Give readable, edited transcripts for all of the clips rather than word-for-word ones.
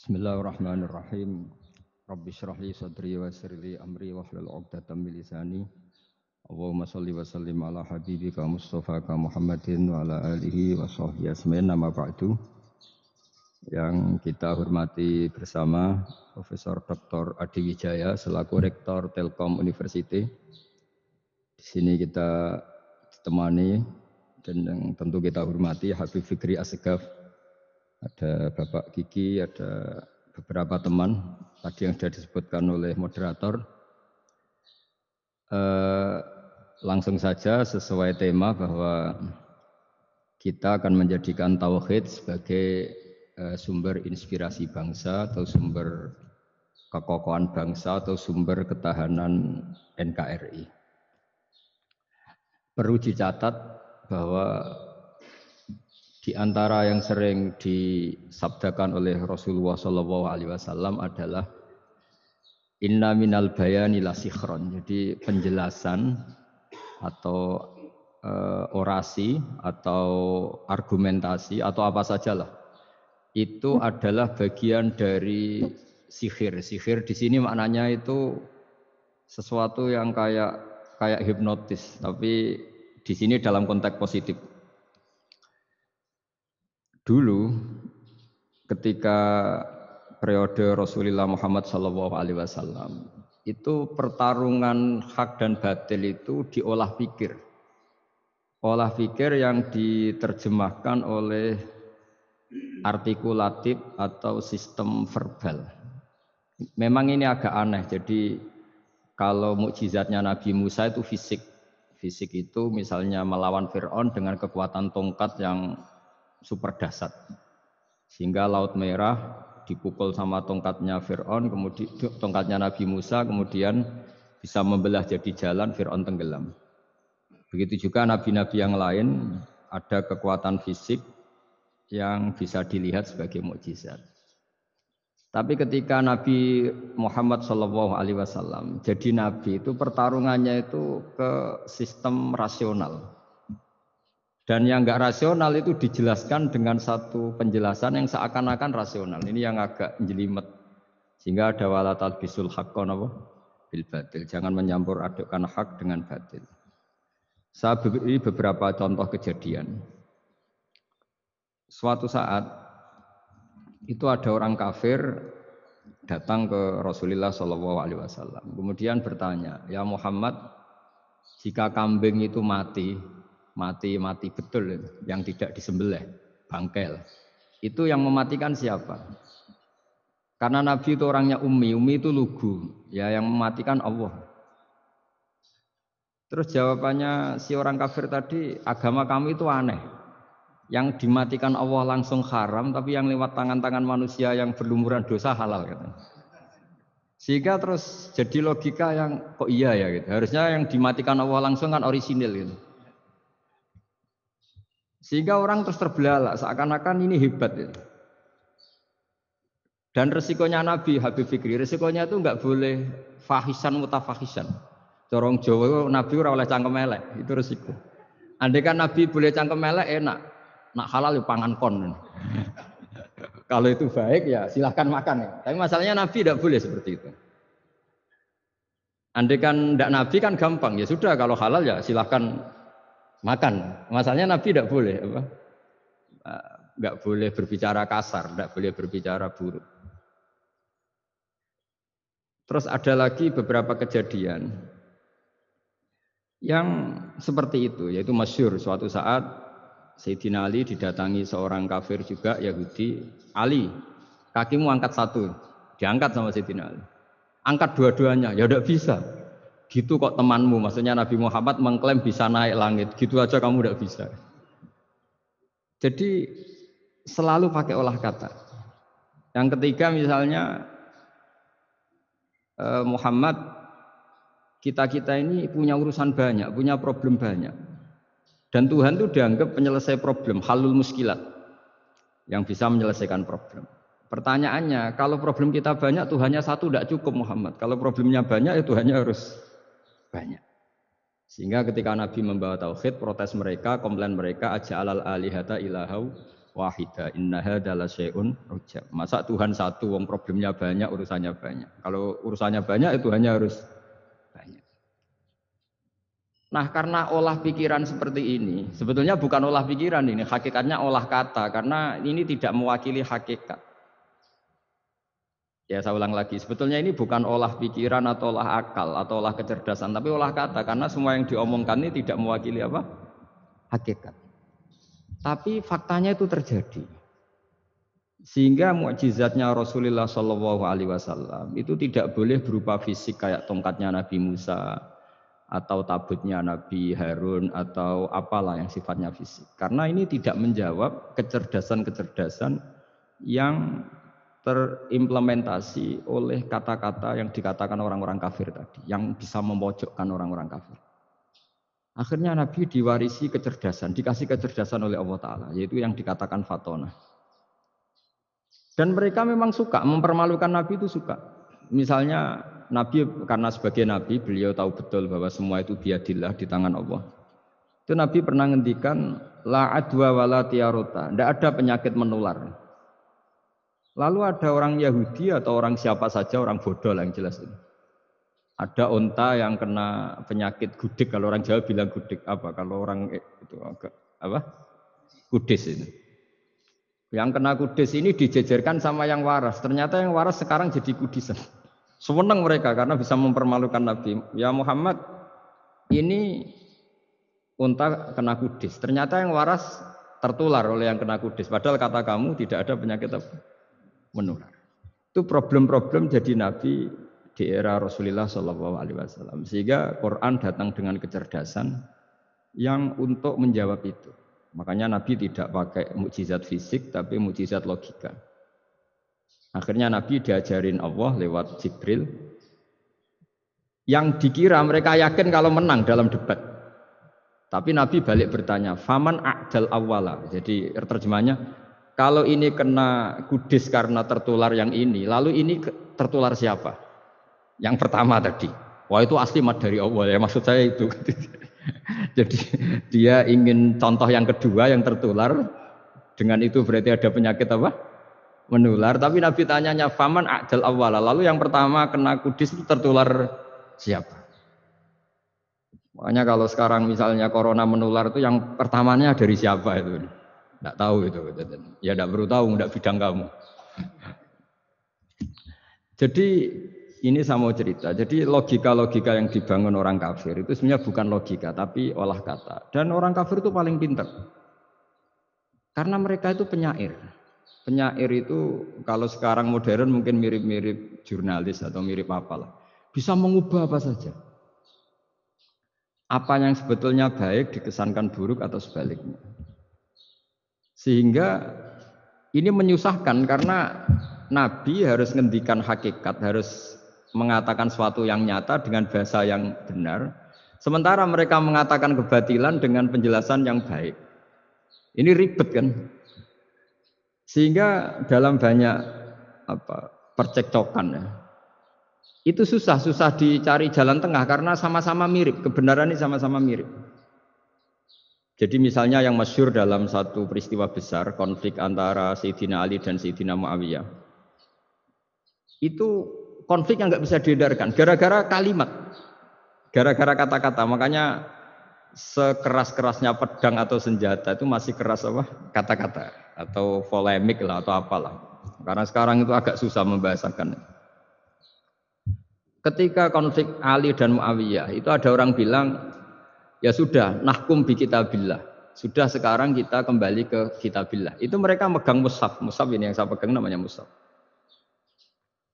Bismillahirrahmanirrahim. Rabbi shrah li sadri wa yassir li amri wahlul 'uqdatam min lisani. Allahumma shalli wa sallim ala habibika Mustafa Muhammadin wa ala alihi wa sahbihi asma'in nama ba'du. Yang kita hormati bersama Profesor Dr. Adi Wijaya selaku Rektor Telkom University. Di sini kita ditemani dan yang tentu kita hormati Habib Fikri Assegaf. Ada Bapak Kiki, ada beberapa teman tadi yang sudah disebutkan oleh moderator. Langsung saja sesuai tema bahwa kita akan menjadikan tauhid sebagai sumber inspirasi bangsa atau sumber kekokohan bangsa atau sumber ketahanan NKRI. Perlu dicatat bahwa di antara yang sering disabdakan oleh Rasulullah SAW adalah inna minal bayani la sikhron. Jadi penjelasan atau orasi atau argumentasi atau apa sajalah itu adalah bagian dari sihir. Sihir di sini maknanya itu sesuatu yang kayak hipnotis, tapi di sini dalam konteks positif. Dulu ketika periode Rasulullah Muhammad SAW itu pertarungan hak dan batil itu diolah pikir. Olah pikir yang diterjemahkan oleh artikulatif atau sistem verbal. Memang ini agak aneh. Jadi kalau mukjizatnya Nabi Musa itu fisik. Fisik itu misalnya melawan Fir'aun dengan kekuatan tongkat yang super dahsyat. Sehingga Laut Merah dipukul sama tongkatnya Fir'aun, kemudian tongkatnya Nabi Musa, kemudian bisa membelah jadi jalan, Fir'aun tenggelam. Begitu juga nabi-nabi yang lain ada kekuatan fisik yang bisa dilihat sebagai mukjizat. Tapi ketika Nabi Muhammad SAW jadi nabi itu pertarungannya itu ke sistem rasional. Dan yang enggak rasional itu dijelaskan dengan satu penjelasan yang seakan-akan rasional. Ini yang agak jelimet. Sehingga ada wala talbisul haqqo bil batil. Jangan menyampur adukkan hak dengan batil. Saya beri beberapa contoh kejadian. Suatu saat itu ada orang kafir datang ke Rasulullah SAW. Kemudian bertanya, ya Muhammad, jika kambing itu mati betul yang tidak disembelih, bangkel. Itu yang mematikan siapa? Karena Nabi itu orangnya ummi itu lugu, ya yang mematikan Allah. Terus jawabannya si orang kafir tadi, agama kamu itu aneh. Yang dimatikan Allah langsung haram, tapi yang lewat tangan-tangan manusia yang berlumuran dosa halal katanya. Sehingga terus jadi logika yang kok iya ya gitu. Harusnya yang dimatikan Allah langsung kan orisinil gitu. Sehingga orang terus terbelalak, seakan-akan ini hebat. Ya. Dan resikonya Nabi Habib Fikri, resikonya itu enggak boleh fahisan mutafahisan. Corong Jawa Nabi ora oleh cangkem elek, itu resiko. Andai kan Nabi boleh cangkem elek enak, nak halal ya pangan kon. Kalau itu baik ya silahkan makan ya. Tapi masalahnya Nabi tidak boleh seperti itu. Andai kan tidak Nabi kan gampang, ya sudah kalau halal ya silahkan makan. Masalahnya Nabi tidak boleh apa? Enggak boleh berbicara kasar, enggak boleh berbicara buruk. Terus ada lagi beberapa kejadian yang seperti itu, yaitu masyhur suatu saat Sayyidina Ali didatangi seorang kafir juga Yahudi. Ali, kakimu angkat satu, diangkat sama Sayyidina Ali. Angkat dua-duanya, ya tidak bisa. Gitu kok temanmu, maksudnya Nabi Muhammad mengklaim bisa naik langit, gitu aja kamu tidak bisa. Jadi selalu pakai olah kata. Yang ketiga misalnya Muhammad, kita ini punya urusan banyak, punya problem banyak. Dan Tuhan itu dianggap penyelesai problem, halul muskilat, yang bisa menyelesaikan problem. Pertanyaannya, kalau problem kita banyak, Tuhannya satu tidak cukup Muhammad. Kalau problemnya banyak, ya Tuhannya harus banyak. Sehingga ketika Nabi membawa tauhid, protes mereka, komplain mereka, aja'alal alihata ilahau wahida inna hadza la syai'un ujab. Masa Tuhan satu wong problemnya banyak, urusannya banyak. Kalau urusannya banyak itu hanya harus banyak. Nah, karena olah pikiran seperti ini, sebetulnya bukan olah pikiran ini, hakikatnya olah kata karena ini tidak mewakili hakikat. Ya saya ulang lagi, sebetulnya ini bukan olah pikiran atau olah akal atau olah kecerdasan, tapi olah kata karena semua yang diomongkan ini tidak mewakili apa? Hakikat. Tapi faktanya itu terjadi. Sehingga mukjizatnya Rasulullah Shallallahu Alaihi Wasallam itu tidak boleh berupa fisik kayak tongkatnya Nabi Musa atau tabutnya Nabi Harun atau apalah yang sifatnya fisik. Karena ini tidak menjawab kecerdasan-kecerdasan yang terimplementasi oleh kata-kata yang dikatakan orang-orang kafir tadi, yang bisa memojokkan orang-orang kafir. Akhirnya Nabi diwarisi kecerdasan, dikasih kecerdasan oleh Allah Ta'ala, yaitu yang dikatakan fatona. Dan mereka memang suka, mempermalukan Nabi itu suka. Misalnya Nabi, karena sebagai Nabi, beliau tahu betul bahwa semua itu biadillah, di tangan Allah. Itu Nabi pernah ngendikan, la adwa wala tiarota, tidak ada penyakit menular. Lalu ada orang Yahudi atau orang siapa saja, orang bodoh lah yang jelas ini. Ada onta yang kena penyakit gudik, kalau orang Jawa bilang gudik apa? Kalau orang itu agak apa? Kudis ini. Yang kena kudis ini dijejerkan sama yang waras. Ternyata yang waras sekarang jadi kudisan. Senang mereka karena bisa mempermalukan Nabi. Ya Muhammad, ini unta kena kudis. Ternyata yang waras tertular oleh yang kena kudis. Padahal kata kamu tidak ada penyakit apa? Menular. Itu problem-problem jadi Nabi di era Rasulullah SAW. Sehingga Quran datang dengan kecerdasan yang untuk menjawab itu. Makanya Nabi tidak pakai mukjizat fisik, tapi mukjizat logika. Akhirnya Nabi diajarin Allah lewat Jibril. Yang dikira mereka yakin kalau menang dalam debat. Tapi Nabi balik bertanya, faman a'dal awwala. Jadi terjemahnya, kalau ini kena kudis karena tertular yang ini, lalu ini tertular siapa? Yang pertama tadi. Wah itu asli mat dari Allah ya, maksud saya itu. Jadi dia ingin contoh yang kedua yang tertular. Dengan itu berarti ada penyakit apa? Menular. Tapi Nabi tanyanya, faman a'dal awwala. Lalu yang pertama kena kudis itu tertular siapa? Makanya kalau sekarang misalnya corona menular itu yang pertamanya dari siapa itu? Tidak tahu itu. Ya tidak perlu tahu, tidak bidang kamu. Jadi ini saya mau cerita. Jadi logika-logika yang dibangun orang kafir itu sebenarnya bukan logika, tapi olah kata. Dan orang kafir itu paling pintar. Karena mereka itu penyair. Penyair itu kalau sekarang modern mungkin mirip-mirip jurnalis atau mirip apalah. Bisa mengubah apa saja. Apa yang sebetulnya baik dikesankan buruk atau sebaliknya. Sehingga ini menyusahkan karena Nabi harus ngendikan hakikat, harus mengatakan sesuatu yang nyata dengan bahasa yang benar. Sementara mereka mengatakan kebatilan dengan penjelasan yang baik. Ini ribet kan? Sehingga dalam banyak percekcokan ya, itu susah dicari jalan tengah karena sama-sama mirip, kebenaran ini sama-sama mirip. Jadi misalnya yang masyhur dalam satu peristiwa besar, konflik antara Sayyidina Ali dan Sayyidina Muawiyah. Itu konflik yang nggak bisa dihindarkan, gara-gara kalimat, gara-gara kata-kata. Makanya sekeras-kerasnya pedang atau senjata itu masih keras apa? Kata-kata atau polemik lah atau apalah. Karena sekarang itu agak susah membahasakan. Ketika konflik Ali dan Muawiyah, itu ada orang bilang, ya sudah, nahkum bi kitabillah. Sudah sekarang kita kembali ke kitabillah. Itu mereka megang mushaf. Mushaf ini yang saya pegang namanya mushaf.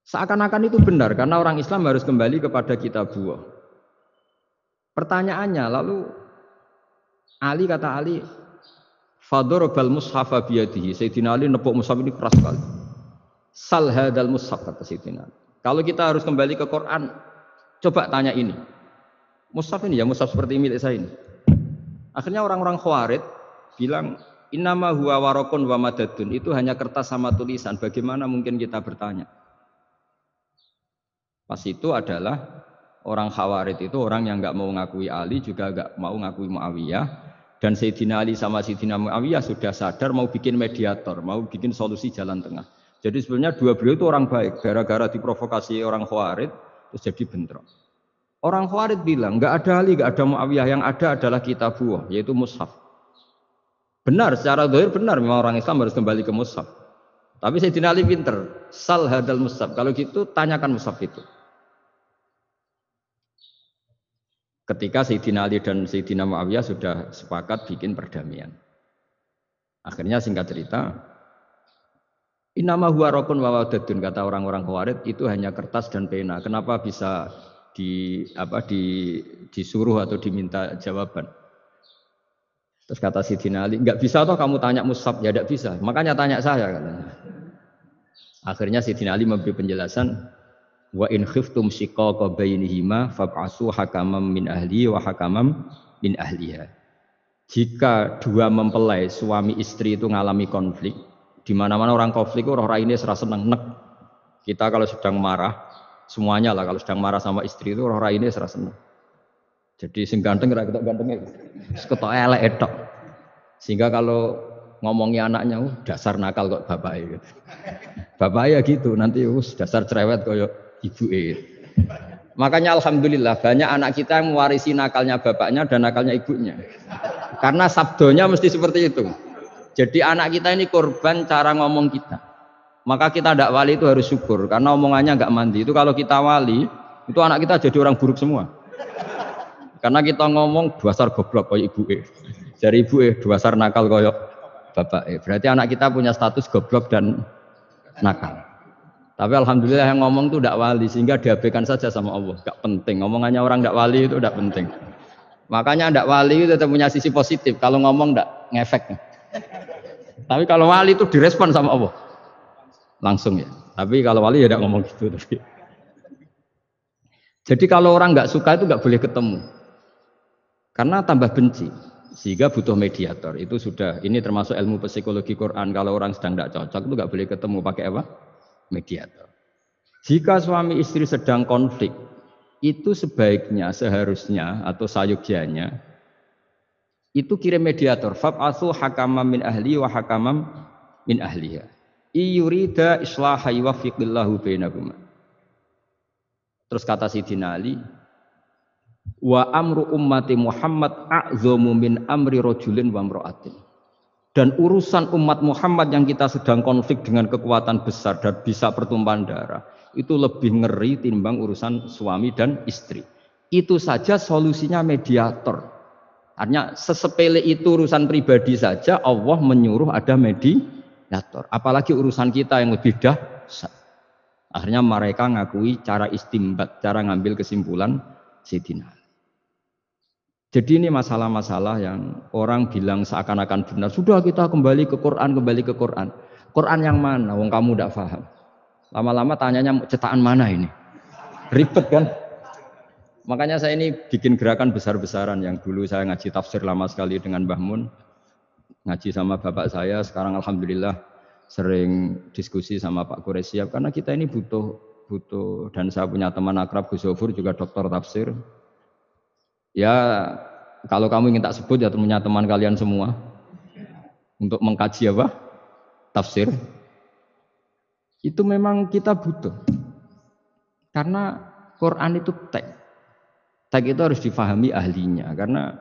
Seakan-akan itu benar karena orang Islam harus kembali kepada kitabullah. Pertanyaannya lalu Ali kata Ali, fadharabal mushafa biyadihi. Sayyidina Ali nepuk mushaf ini keras sekali. Sal hadal mushaf kata Sayyidina Ali. Kalau kita harus kembali ke Quran, coba tanya ini. Mushaf ini ya, mushaf seperti milik saya ini. Akhirnya orang-orang Khawarij bilang, innama huwa waraqun wa madadun. Itu hanya kertas sama tulisan. Bagaimana mungkin kita bertanya? Pas itu adalah orang Khawarij itu orang yang enggak mau ngakui Ali juga enggak mau ngakui Muawiyah. Dan Sayyidina Ali sama Sayyidina Muawiyah sudah sadar mau bikin mediator, mau bikin solusi jalan tengah. Jadi sebenarnya dua beliau itu orang baik, gara-gara diprovokasi orang Khawarij terus jadi bentrok. Orang Khawarij bilang, nggak ada Ali, nggak ada Muawiyah, yang ada adalah kitabullah, yaitu mushaf. Benar, secara zahir benar, memang orang Islam harus kembali ke mushaf. Tapi Sayyidina Ali pinter, sal hadal mushaf. Kalau gitu tanyakan mushaf itu. Ketika Sayyidina Ali dan Sayyidina Muawiyah sudah sepakat bikin perdamaian. Akhirnya singkat cerita, innama huwa raqun wa wadadun, kata orang-orang Khawarij itu hanya kertas dan pena. Kenapa bisa disuruh atau diminta jawaban? Terus kata Sayyidina Ali, enggak bisa toh kamu tanya mushaf, ya enggak bisa. Makanya tanya saya katanya. Akhirnya Sayyidina Ali memberi penjelasan, wa in khiftum shiqaqa bainihima fab'asu hakaman min ahli wa hakaman min ahliha. Jika dua mempelai suami istri itu ngalami konflik, di mana-mana orang konflik roh raine serasa seneng nek. Kita kalau sedang marah, semuanya lah kalau sedang marah sama istri itu roh raine serasa seneng. Jadi sing ganteng ra ketok gantenge. Ketok elek etok. Sehingga kalau ngomongi anaknya, dasar nakal kok bapaknya gitu. Bapaknya gitu, nanti dasar cerewet koyo ibuke. Makanya alhamdulillah banyak anak kita yang mewarisi nakalnya bapaknya dan nakalnya ibunya. Karena sabdonya mesti seperti itu. Jadi anak kita ini korban cara ngomong kita. Maka kita tidak wali itu harus syukur karena omongannya nggak mandi. Itu kalau kita wali, itu anak kita jadi orang buruk semua. Karena kita ngomong dasar goblok koyo ibuke. Dari ibuke dasar nakal koyo bapake. Berarti anak kita punya status goblok dan nakal. Tapi alhamdulillah yang ngomong itu tidak wali sehingga diabaikan saja sama Allah. Gak penting. Ngomongannya orang tidak wali itu tidak penting. Makanya tidak wali itu tetap punya sisi positif. Kalau ngomong tidak ngefek. Tapi kalau wali itu direspon sama Allah. Langsung ya. Tapi kalau wali ya tidak ngomong gitu. Jadi kalau orang nggak suka itu nggak boleh ketemu. Karena tambah benci. Sehingga butuh mediator. Itu sudah, ini termasuk ilmu psikologi Quran. Kalau orang sedang tidak cocok itu nggak boleh ketemu. Pakai apa? Mediator. Jika suami istri sedang konflik, itu sebaiknya, seharusnya atau sayugyanya itu kirim mediator. Fab'atsu hakaman min ahli wa hakaman min ahliha. Iyurida islaha yuwaffiqillahu bainahuma. Terus kata Sayyidina Ali, wa amru ummati Muhammad a'zamu min amri rajulin wa imra'atin. Dan urusan umat Muhammad yang kita sedang konflik dengan kekuatan besar dan bisa pertumpahan darah, itu lebih ngeri timbang urusan suami dan istri. Itu saja solusinya mediator. Artinya sesepele itu urusan pribadi saja Allah menyuruh ada mediator. Apalagi urusan kita yang lebih dahsyat. Akhirnya mereka ngakui cara istimbat, cara ngambil kesimpulan Sayyidina. Jadi ini masalah-masalah yang orang bilang seakan-akan benar. Sudah kita kembali ke Quran, kembali ke Quran. Quran yang mana? Wong kamu tidak paham. Lama-lama tanyanya cetakan mana ini? Ribet kan? Makanya saya ini bikin gerakan besar-besaran yang dulu saya ngaji tafsir lama sekali dengan Mbah Mun. Ngaji sama bapak saya, sekarang alhamdulillah sering diskusi sama Pak Quraisyab. Karena kita ini butuh dan saya punya teman akrab Gus Zofur juga doktor tafsir. Ya kalau kamu ingin tak sebut ya punya teman kalian semua untuk mengkaji apa? Tafsir. Itu memang kita butuh. Karena Quran itu teks. Teks itu harus difahami ahlinya karena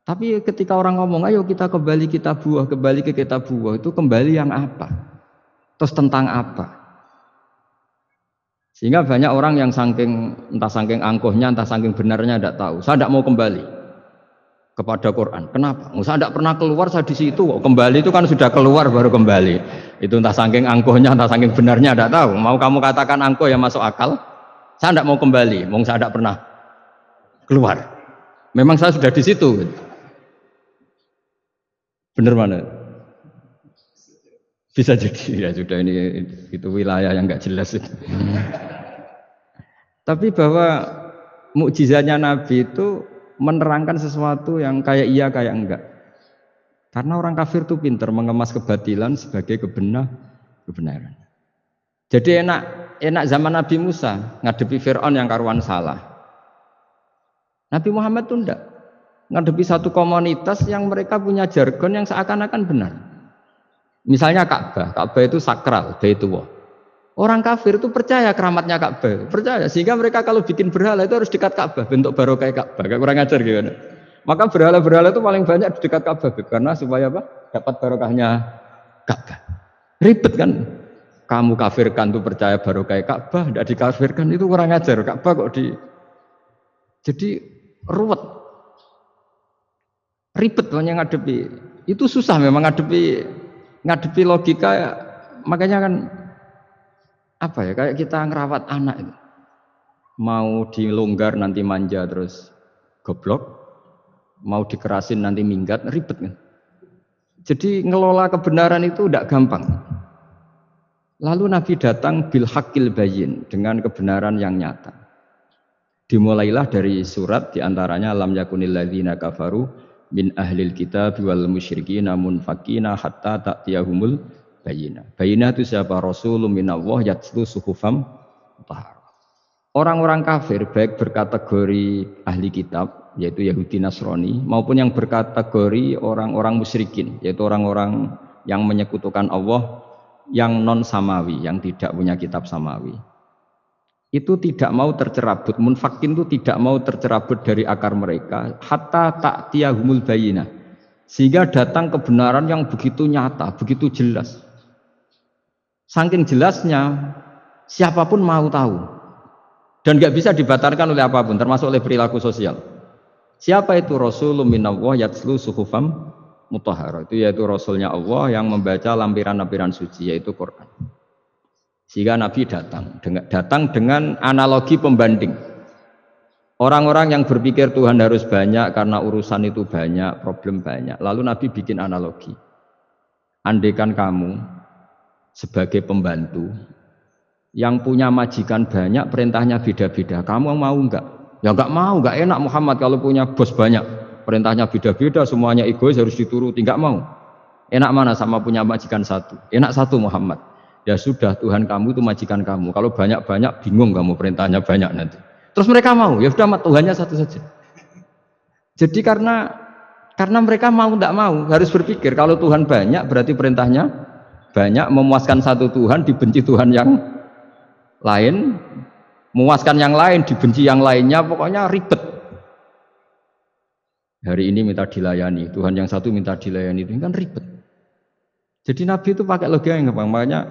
tapi ketika orang ngomong ayo kita kembali kitabullah, kembali ke kitabullah itu kembali yang apa? Terus tentang apa? Sehingga banyak orang yang entah saking angkuhnya, entah saking benarnya tidak tahu. Saya tidak mau kembali kepada Quran. Kenapa? Saya tidak pernah keluar, saya di situ. Kembali itu kan sudah keluar baru kembali. Itu entah saking angkuhnya, entah saking benarnya tidak tahu. Mau kamu katakan angkuh yang masuk akal? Saya tidak mau kembali. Saya tidak pernah keluar. Memang saya sudah di situ. Benar mana? Bisa jadi ya sudah ini itu wilayah yang nggak jelas itu. Tapi bahwa mukjizatnya Nabi itu menerangkan sesuatu yang kayak iya kayak enggak. Karena orang kafir itu pintar mengemas kebatilan sebagai kebenaran. Jadi enak zaman Nabi Musa ngadepi Fir'aun yang karuan salah. Nabi Muhammad itu enggak. ngadepi satu komunitas yang mereka punya jargon yang seakan-akan benar. Misalnya Ka'bah, Ka'bah itu sakral, Baitullah. Orang kafir itu percaya keramatnya Ka'bah, percaya sehingga mereka kalau bikin berhala itu harus dekat Ka'bah, bentuk barokah Ka'bah. Kayak kurang ajar gimana? Maka berhala-berhala itu paling banyak di dekat Ka'bah karena supaya apa? Dapat barokahnya Ka'bah. Ribet kan? Kamu kafirkan tuh percaya barokah Ka'bah, tidak dikafirkan itu kurang ajar. Ka'bah kok jadi ruwet. Ribet banyak ngadepi. Itu susah memang ngadepi logika, makanya kan apa ya, kayak kita ngerawat anak itu. Mau dilonggar nanti manja terus goblok, mau dikerasin nanti minggat, ribet kan. Jadi ngelola kebenaran itu tidak gampang. Lalu Nabi datang bil haqqil bayyin, dengan kebenaran yang nyata. Dimulailah dari surat diantaranya lam yakunil ladzina kafaru min ahlil kitab wal musyrikin munfakina hatta ta'tiyahumul bayyinah. Bayyinah itu siapa? Rasulun minallah yatlu suhufam mutahharah. Orang-orang kafir baik berkategori ahli kitab yaitu Yahudi Nasrani maupun yang berkategori orang-orang musyrikin yaitu orang-orang yang menyekutukan Allah yang non samawi, yang tidak punya kitab samawi. Itu tidak mau tercerabut, munfakin itu tidak mau tercerabut dari akar mereka hatta ta'tiyahumul bayyinah, sehingga datang kebenaran yang begitu nyata, begitu jelas. Saking jelasnya siapapun mau tahu dan nggak bisa dibatalkan oleh apapun, termasuk oleh perilaku sosial. Siapa itu? Rasulun minallah yatlu suhufam mutahharah, itu yaitu Rasulnya Allah yang membaca lampiran-lampiran suci, yaitu Quran. Sehingga Nabi datang dengan analogi pembanding. Orang-orang yang berpikir Tuhan harus banyak karena urusan itu banyak, problem banyak. Lalu Nabi bikin analogi. Andaikan kamu sebagai pembantu yang punya majikan banyak, perintahnya beda-beda, kamu mau enggak? Ya enggak mau, enggak enak Muhammad kalau punya bos banyak, perintahnya beda-beda, semuanya egois harus dituruti, enggak mau. Enak mana sama punya majikan satu? Enak satu Muhammad. Ya sudah, Tuhan kamu itu majikan kamu. Kalau banyak-banyak bingung kamu, perintahnya banyak nanti. Terus mereka mau, ya sudah Tuhannya satu saja. Jadi karena mereka mau tidak mau harus berpikir kalau Tuhan banyak berarti perintahnya banyak, memuaskan satu Tuhan dibenci Tuhan yang lain, memuaskan yang lain dibenci yang lainnya, pokoknya ribet. Hari ini minta dilayani, Tuhan yang satu minta dilayani, itu kan ribet. Jadi Nabi itu pakai logika yang gampang, makanya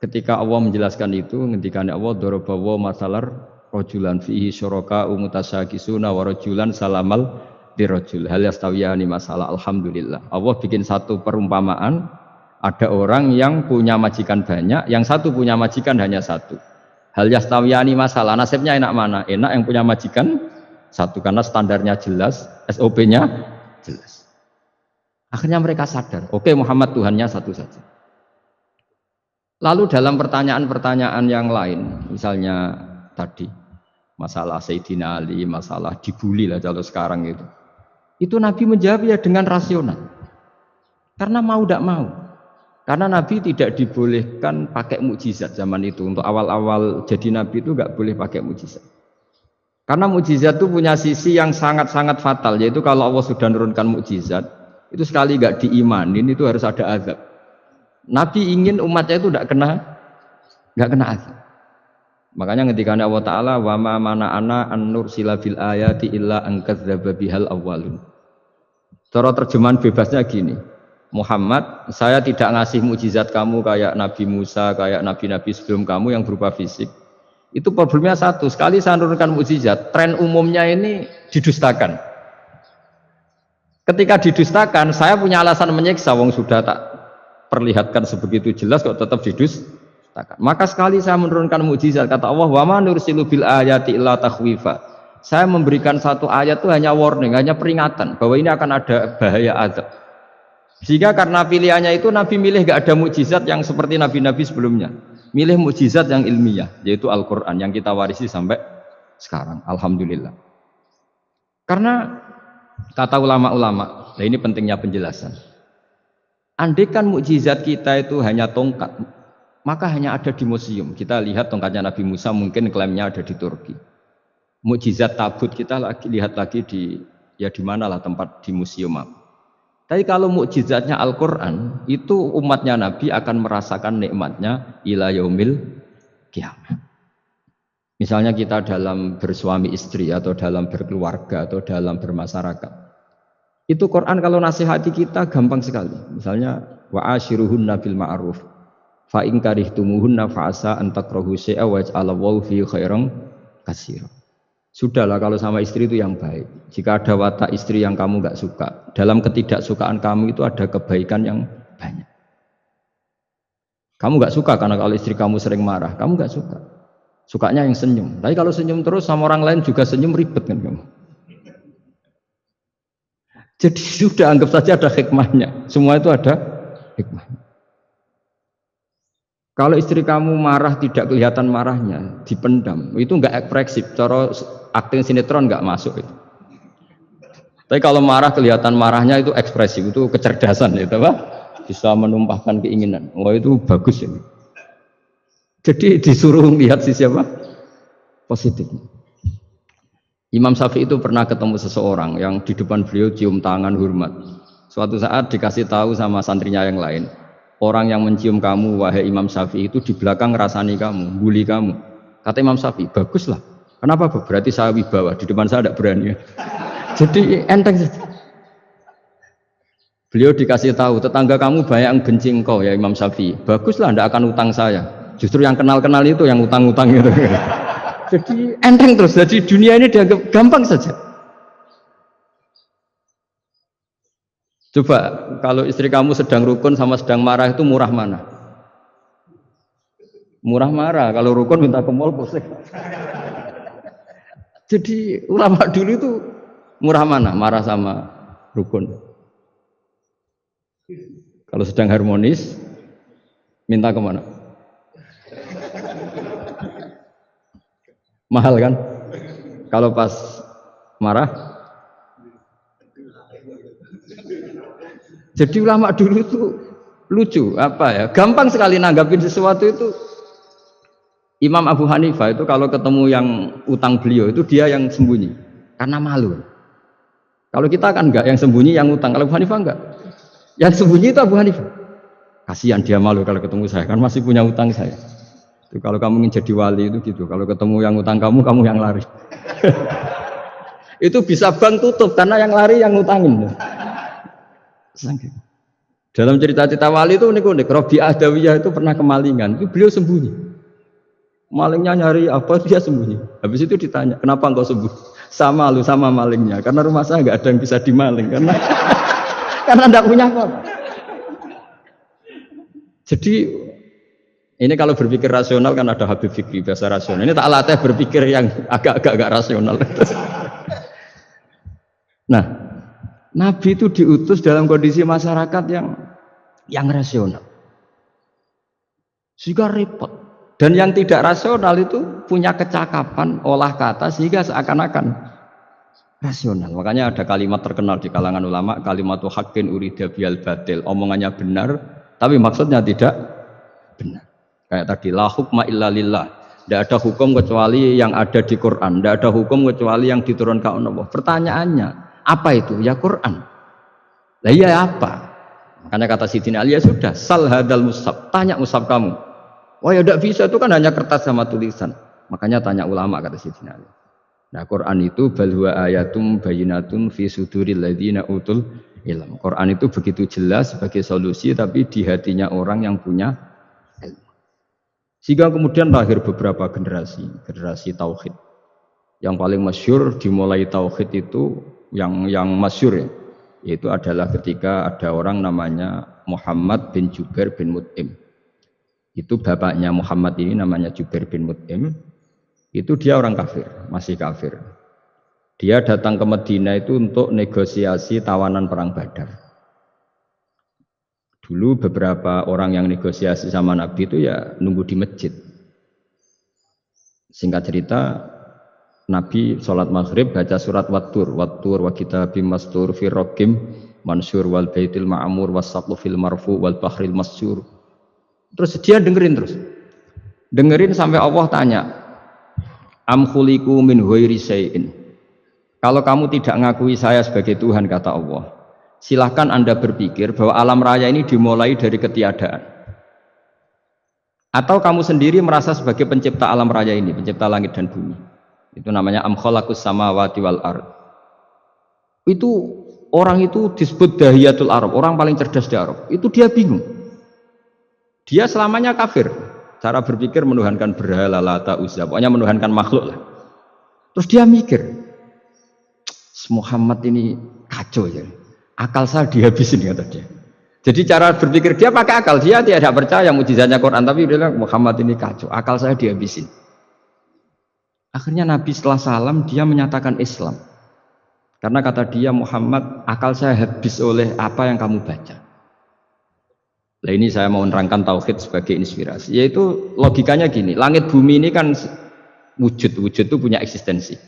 ketika Allah menjelaskan itu, ngendikan Allah darabawa masalar rajulan fihi syuraka mutasyakisuna wa rajulan salamal dirajul hal yastawiyani masalah. Alhamdulillah. Allah bikin satu perumpamaan, ada orang yang punya majikan banyak, yang satu punya majikan hanya satu. Hal yastawiyani masalah, nasibnya enak mana? Enak yang punya majikan satu karena standarnya jelas, SOP-nya jelas. Akhirnya mereka sadar, oke, Muhammad Tuhannya satu saja. Lalu dalam pertanyaan-pertanyaan yang lain, misalnya tadi masalah Sayyidina Ali, masalah dibully lah kalau sekarang itu Nabi menjawab ya dengan rasional. Karena mau tidak mau. Karena Nabi tidak dibolehkan pakai mukjizat zaman itu. Untuk awal-awal jadi Nabi itu nggak boleh pakai mukjizat. Karena mukjizat itu punya sisi yang sangat-sangat fatal, yaitu kalau Allah sudah menurunkan mukjizat, itu sekali nggak diimanin itu harus ada azab. Nabi ingin umatnya itu nggak kena azab. Makanya ketika Allah Taala wa ma mana'ana an nursila bil ayati illa an kadzdzaba bihal awwalun. Cara terjemahan bebasnya gini, Muhammad, saya tidak ngasih mukjizat kamu kayak Nabi Musa, kayak nabi-nabi sebelum kamu yang berupa fisik. Itu problemnya satu, sekali saya menurunkan mukjizat, tren umumnya ini didustakan. Ketika didustakan, saya punya alasan menyiksa, wong sudah tak perlihatkan sebegitu jelas kok tetap didustakan. Maka sekali saya menurunkan mukjizat, kata Allah, wa ma nursilu bil ayati illa takhwifa. Saya memberikan satu ayat itu hanya warning, hanya peringatan bahwa ini akan ada bahaya azab. Sehingga karena pilihannya itu Nabi milih gak ada mukjizat yang seperti nabi-nabi sebelumnya. Milih mukjizat yang ilmiah, yaitu Al-Qur'an yang kita warisi sampai sekarang. Alhamdulillah. Karena kata ulama-ulama, nah ini pentingnya penjelasan. Andaikan mukjizat kita itu hanya tongkat, maka hanya ada di museum. Kita lihat tongkatnya Nabi Musa, mungkin klaimnya ada di Turki. Mukjizat tabut kita lihat lagi di ya di manalah tempat di museum apa. Tapi kalau mukjizatnya Al-Quran, itu umatnya Nabi akan merasakan nikmatnya ila yaumil kiamat. Misalnya kita dalam bersuami istri atau dalam berkeluarga atau dalam bermasyarakat. Itu Quran kalau nasihati kita gampang sekali. Misalnya wa ashiruhunna bil ma'ruf fa in karihtumuhunna fa asa an takrahu syai'a wa yaj'alallahu fi khairan katsira. Sudahlah kalau sama istri itu yang baik. Jika ada watak istri yang kamu nggak suka, dalam ketidaksukaan kamu itu ada kebaikan yang banyak. Kamu nggak suka karena kalau istri kamu sering marah, kamu nggak suka. Sukanya yang senyum. Tapi kalau senyum terus sama orang lain juga senyum, ribet kan kamu. Jadi sudah anggap saja ada hikmahnya. Semua itu ada hikmahnya. Kalau istri kamu marah tidak kelihatan marahnya, dipendam, itu enggak ekspresif. Cara akting sinetron enggak masuk itu. Tapi kalau marah kelihatan marahnya itu ekspresif, itu kecerdasan itu Pak. Bisa menumpahkan keinginan. Wah itu bagus ini. Jadi disuruh lihat sisi apa? Positif. Imam Syafi'i itu pernah ketemu seseorang yang di depan beliau cium tangan hormat. Suatu saat dikasih tahu sama santrinya yang lain. Orang yang mencium kamu, wahai Imam Syafi'i itu di belakang ngerasani kamu, bully kamu. Kata Imam Syafi'i, baguslah. Kenapa? Berarti saya wibawa, di depan saya tidak berani. Jadi enteng saja. Beliau dikasih tahu, tetangga kamu banyak yang benci engkau ya Imam Syafi'i. Baguslah, tidak akan utang saya. Justru yang kenal-kenal itu yang utang-utang itu. Jadi enteng terus, jadi dunia ini dianggap gampang saja. Coba kalau istri kamu sedang rukun sama sedang marah itu murah mana? Murah marah, kalau rukun minta ke mall pusing. Jadi ulama dulu itu murah mana? Marah sama rukun. Kalau sedang harmonis minta kemana? Mahal kan? Kalau pas marah. Jadi ulama dulu itu lucu, apa ya? Gampang sekali nanggapin sesuatu itu. Imam Abu Hanifah itu kalau ketemu yang utang beliau itu dia yang sembunyi karena malu. Kalau kita kan enggak yang sembunyi yang utang, kalau Abu Hanifah enggak. Yang sembunyi itu Abu Hanifah. Kasihan dia malu kalau ketemu saya, kan masih punya utang saya. Itu kalau kamu ingin jadi wali itu gitu, kalau ketemu yang utang kamu yang lari. Itu bisa bank tutup karena yang lari yang ngutangin. Dalam cerita-cerita wali itu unik-unik. Rabi'ah Adawiyah itu pernah kemalingan, itu beliau sembunyi. Malingnya nyari apa, dia sembunyi. Habis itu ditanya, kenapa engkau sembunyi? Sama lu sama malingnya, karena rumah saya nggak ada yang bisa dimaling karena karena enggak punya kok. Jadi ini kalau berpikir rasional kan ada Habib Fikri bahasa rasional. Ini tak latih berpikir yang agak-agak rasional. Nah, Nabi itu diutus dalam kondisi masyarakat yang rasional. Sehingga repot. Dan yang tidak rasional itu punya kecakapan olah kata sehingga seakan-akan rasional. Makanya ada kalimat terkenal di kalangan ulama, kalimatu haqqin urida bihal batil. Omongannya benar, tapi maksudnya tidak benar. Kayak tadi, la hukma illa lillah. Tidak ada hukum kecuali yang ada di Quran. Tidak ada hukum kecuali yang diturunkan Allah. Pertanyaannya, apa itu? Ya Quran. Lah iya apa? Makanya kata Sidina Ali, ya sudah, sal hadal mushaf. Tanya mushaf kamu. Wah ya tidak bisa, itu kan hanya kertas sama tulisan. Makanya tanya ulama, kata Sidina Ali. Nah Quran itu balwa ayatum bayinatun fi suduril ladzina utul ilm. Quran itu begitu jelas sebagai solusi, tapi di hatinya orang yang punya ilmu. Sehingga kemudian lahir beberapa generasi tauhid. Yang paling masyhur dimulai tauhid itu yang masyhur ya, yaitu adalah ketika ada orang namanya Muhammad bin Jubair bin Mut'im. Itu bapaknya Muhammad ini namanya Jubair bin Mut'im. Itu dia orang kafir, masih kafir. Dia datang ke Madinah itu untuk negosiasi tawanan perang Badar. Dulu beberapa orang yang negosiasi sama Nabi itu ya nunggu di masjid. Singkat cerita, Nabi sholat maghrib baca surat Wattur wa kitabim mastur fi raqim mansur wal baitil ma'mur was saqlu fil marfu wal bahril masyur. Terus dia dengerin sampai Allah tanya, am khuliqu min ghairi syai'in. Kalau kamu tidak ngakui saya sebagai Tuhan, kata Allah, silahkan Anda berpikir bahwa alam raya ini dimulai dari ketiadaan. Atau kamu sendiri merasa sebagai pencipta alam raya ini, pencipta langit dan bumi. Itu namanya am khalaqus samawati wal ard. Itu orang itu disebut dahiyatul Arab, orang paling cerdas di Arab. Itu dia bingung. Dia selamanya kafir. Cara berpikir menuhankan berhala, Lata, Uzza, pokoknya menuhankan makhluk lah. Terus dia mikir, Muhammad ini kacau ya. Akal saya dihabisin, kata dia. Jadi cara berpikir dia pakai akal, dia tidak percaya mukjizatnya Quran, tapi dia bilang Muhammad ini kacau, akal saya dihabisin. Akhirnya Nabi setelah salam dia menyatakan Islam. Karena kata dia, Muhammad, akal saya habis oleh apa yang kamu baca. Nah ini saya mau menerangkan tauhid sebagai inspirasi. Yaitu logikanya gini, langit bumi ini kan wujud itu punya eksistensi.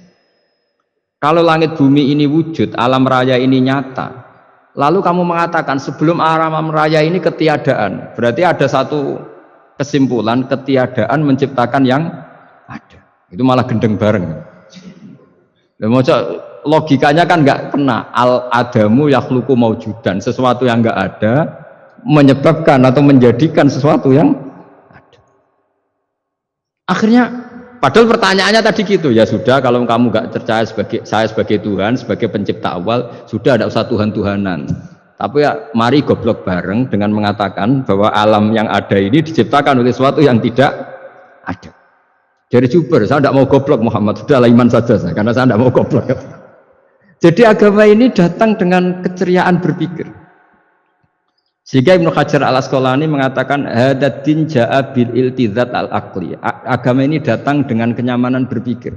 Kalau langit bumi ini wujud, alam raya ini nyata, lalu kamu mengatakan sebelum alam raya ini ketiadaan, berarti ada satu kesimpulan ketiadaan menciptakan yang ada. Itu malah gendeng bareng. Logikanya kan nggak kena. Al-adamu yakhluqu maujudan, sesuatu yang nggak ada menyebabkan atau menjadikan sesuatu yang ada. Akhirnya padahal pertanyaannya tadi gitu, ya sudah kalau kamu nggak percaya saya sebagai Tuhan, sebagai pencipta awal, sudah ada usah Tuhan-Tuhanan. Tapi ya mari goblok bareng dengan mengatakan bahwa alam yang ada ini diciptakan oleh sesuatu yang tidak ada. Jadi Juber, saya tidak mau goblok Muhammad, sudahlah iman saja saya, karena saya tidak mau goblok. Jadi agama ini datang dengan keceriaan berpikir. Sehingga Ibnu Hajar al-Asqalani mengatakan hadatin ja'a bil iltizat al-aqli. Agama ini datang dengan kenyamanan berpikir.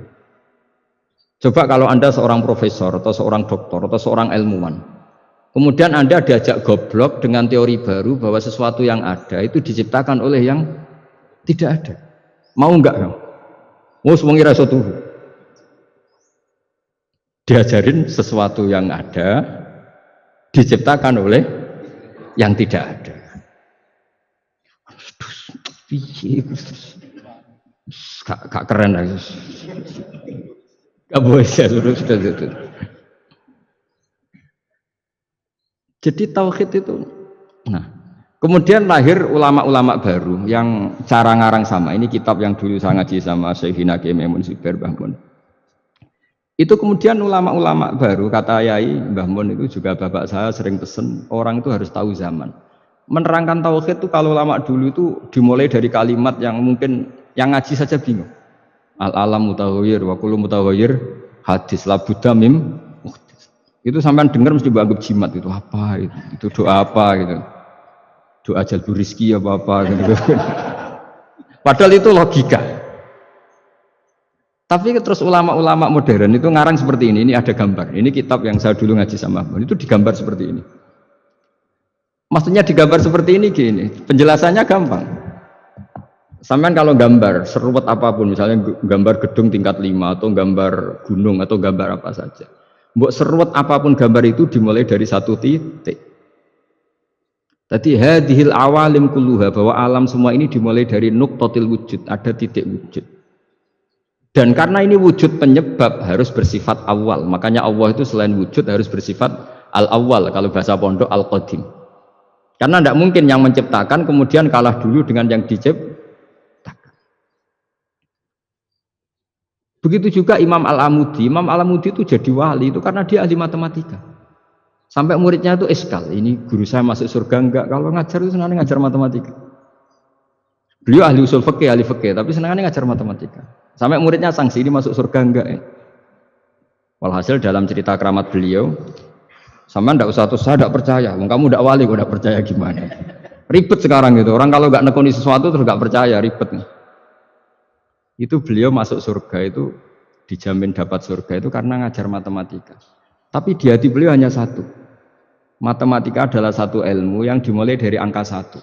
Coba kalau Anda seorang profesor atau seorang doktor atau seorang ilmuwan, kemudian Anda diajak goblok dengan teori baru bahwa sesuatu yang ada itu diciptakan oleh yang tidak ada. Mau enggak kamu? Mau semengira sesuatu. Diajarin sesuatu yang ada diciptakan oleh yang tidak ada. Gak keren lagi. Gak boleh ya, sudah. Jadi tauhid itu. Nah, kemudian lahir ulama-ulama baru yang cara ngarang sama. Ini kitab yang dulu saya ngaji sama Syekhina Kiai Maimun Zubair Mbah Mun. Itu kemudian ulama-ulama baru, kata Yai Mbah Mun itu juga bapak saya sering pesen, orang itu harus tahu zaman. Menerangkan tauhid itu kalau ulama dulu itu dimulai dari kalimat yang mungkin yang ngaji saja bingung. Al-alam mutawwir wa kullu mutawwir hadis la budda mim muhdis. Itu sampean dengar mesti anggap jimat, itu apa itu? Itu doa apa gitu. Doa jalbur rizki apa gitu. Padahal itu logika. Tapi terus ulama-ulama modern itu ngarang seperti ini ada gambar. Ini kitab yang saya dulu ngaji sama Mbak, itu digambar seperti ini. Maksudnya digambar seperti ini gini, penjelasannya gampang. Sampean kalau gambar seruat apapun, misalnya gambar gedung tingkat 5 atau gambar gunung atau gambar apa saja. Mbok seruat apapun gambar itu dimulai dari satu titik. Tadi hadhil awalim kulluha, bahwa alam semua ini dimulai dari nuqtatil wujud, ada titik wujud. Dan karena ini wujud penyebab harus bersifat awal, makanya Allah itu selain wujud harus bersifat al-awwal, kalau bahasa pondok al-qadim. Karena tidak mungkin yang menciptakan kemudian kalah dulu dengan yang diciptakan. Begitu juga Imam Al-Amudi. Imam Al-Amudi itu jadi wali itu karena dia ahli matematika. Sampai muridnya itu eskal, ini guru saya masuk surga enggak, kalau ngajar itu senangnya ngajar matematika. Beliau ahli usul fikih, ahli fikih, tapi senangnya ngajar matematika. Sampai muridnya sanksi, ini masuk surga enggak ya? Walhasil dalam cerita keramat beliau, sama ndak usah tuh saya tidak percaya, kamu tidak wali, kok tidak percaya gimana? Ribet sekarang gitu, orang kalau nggak nekuni sesuatu terus nggak percaya, ribet. Itu beliau masuk surga itu dijamin dapat surga itu karena ngajar matematika. Tapi di hati beliau hanya satu, matematika adalah satu ilmu yang dimulai dari angka 1.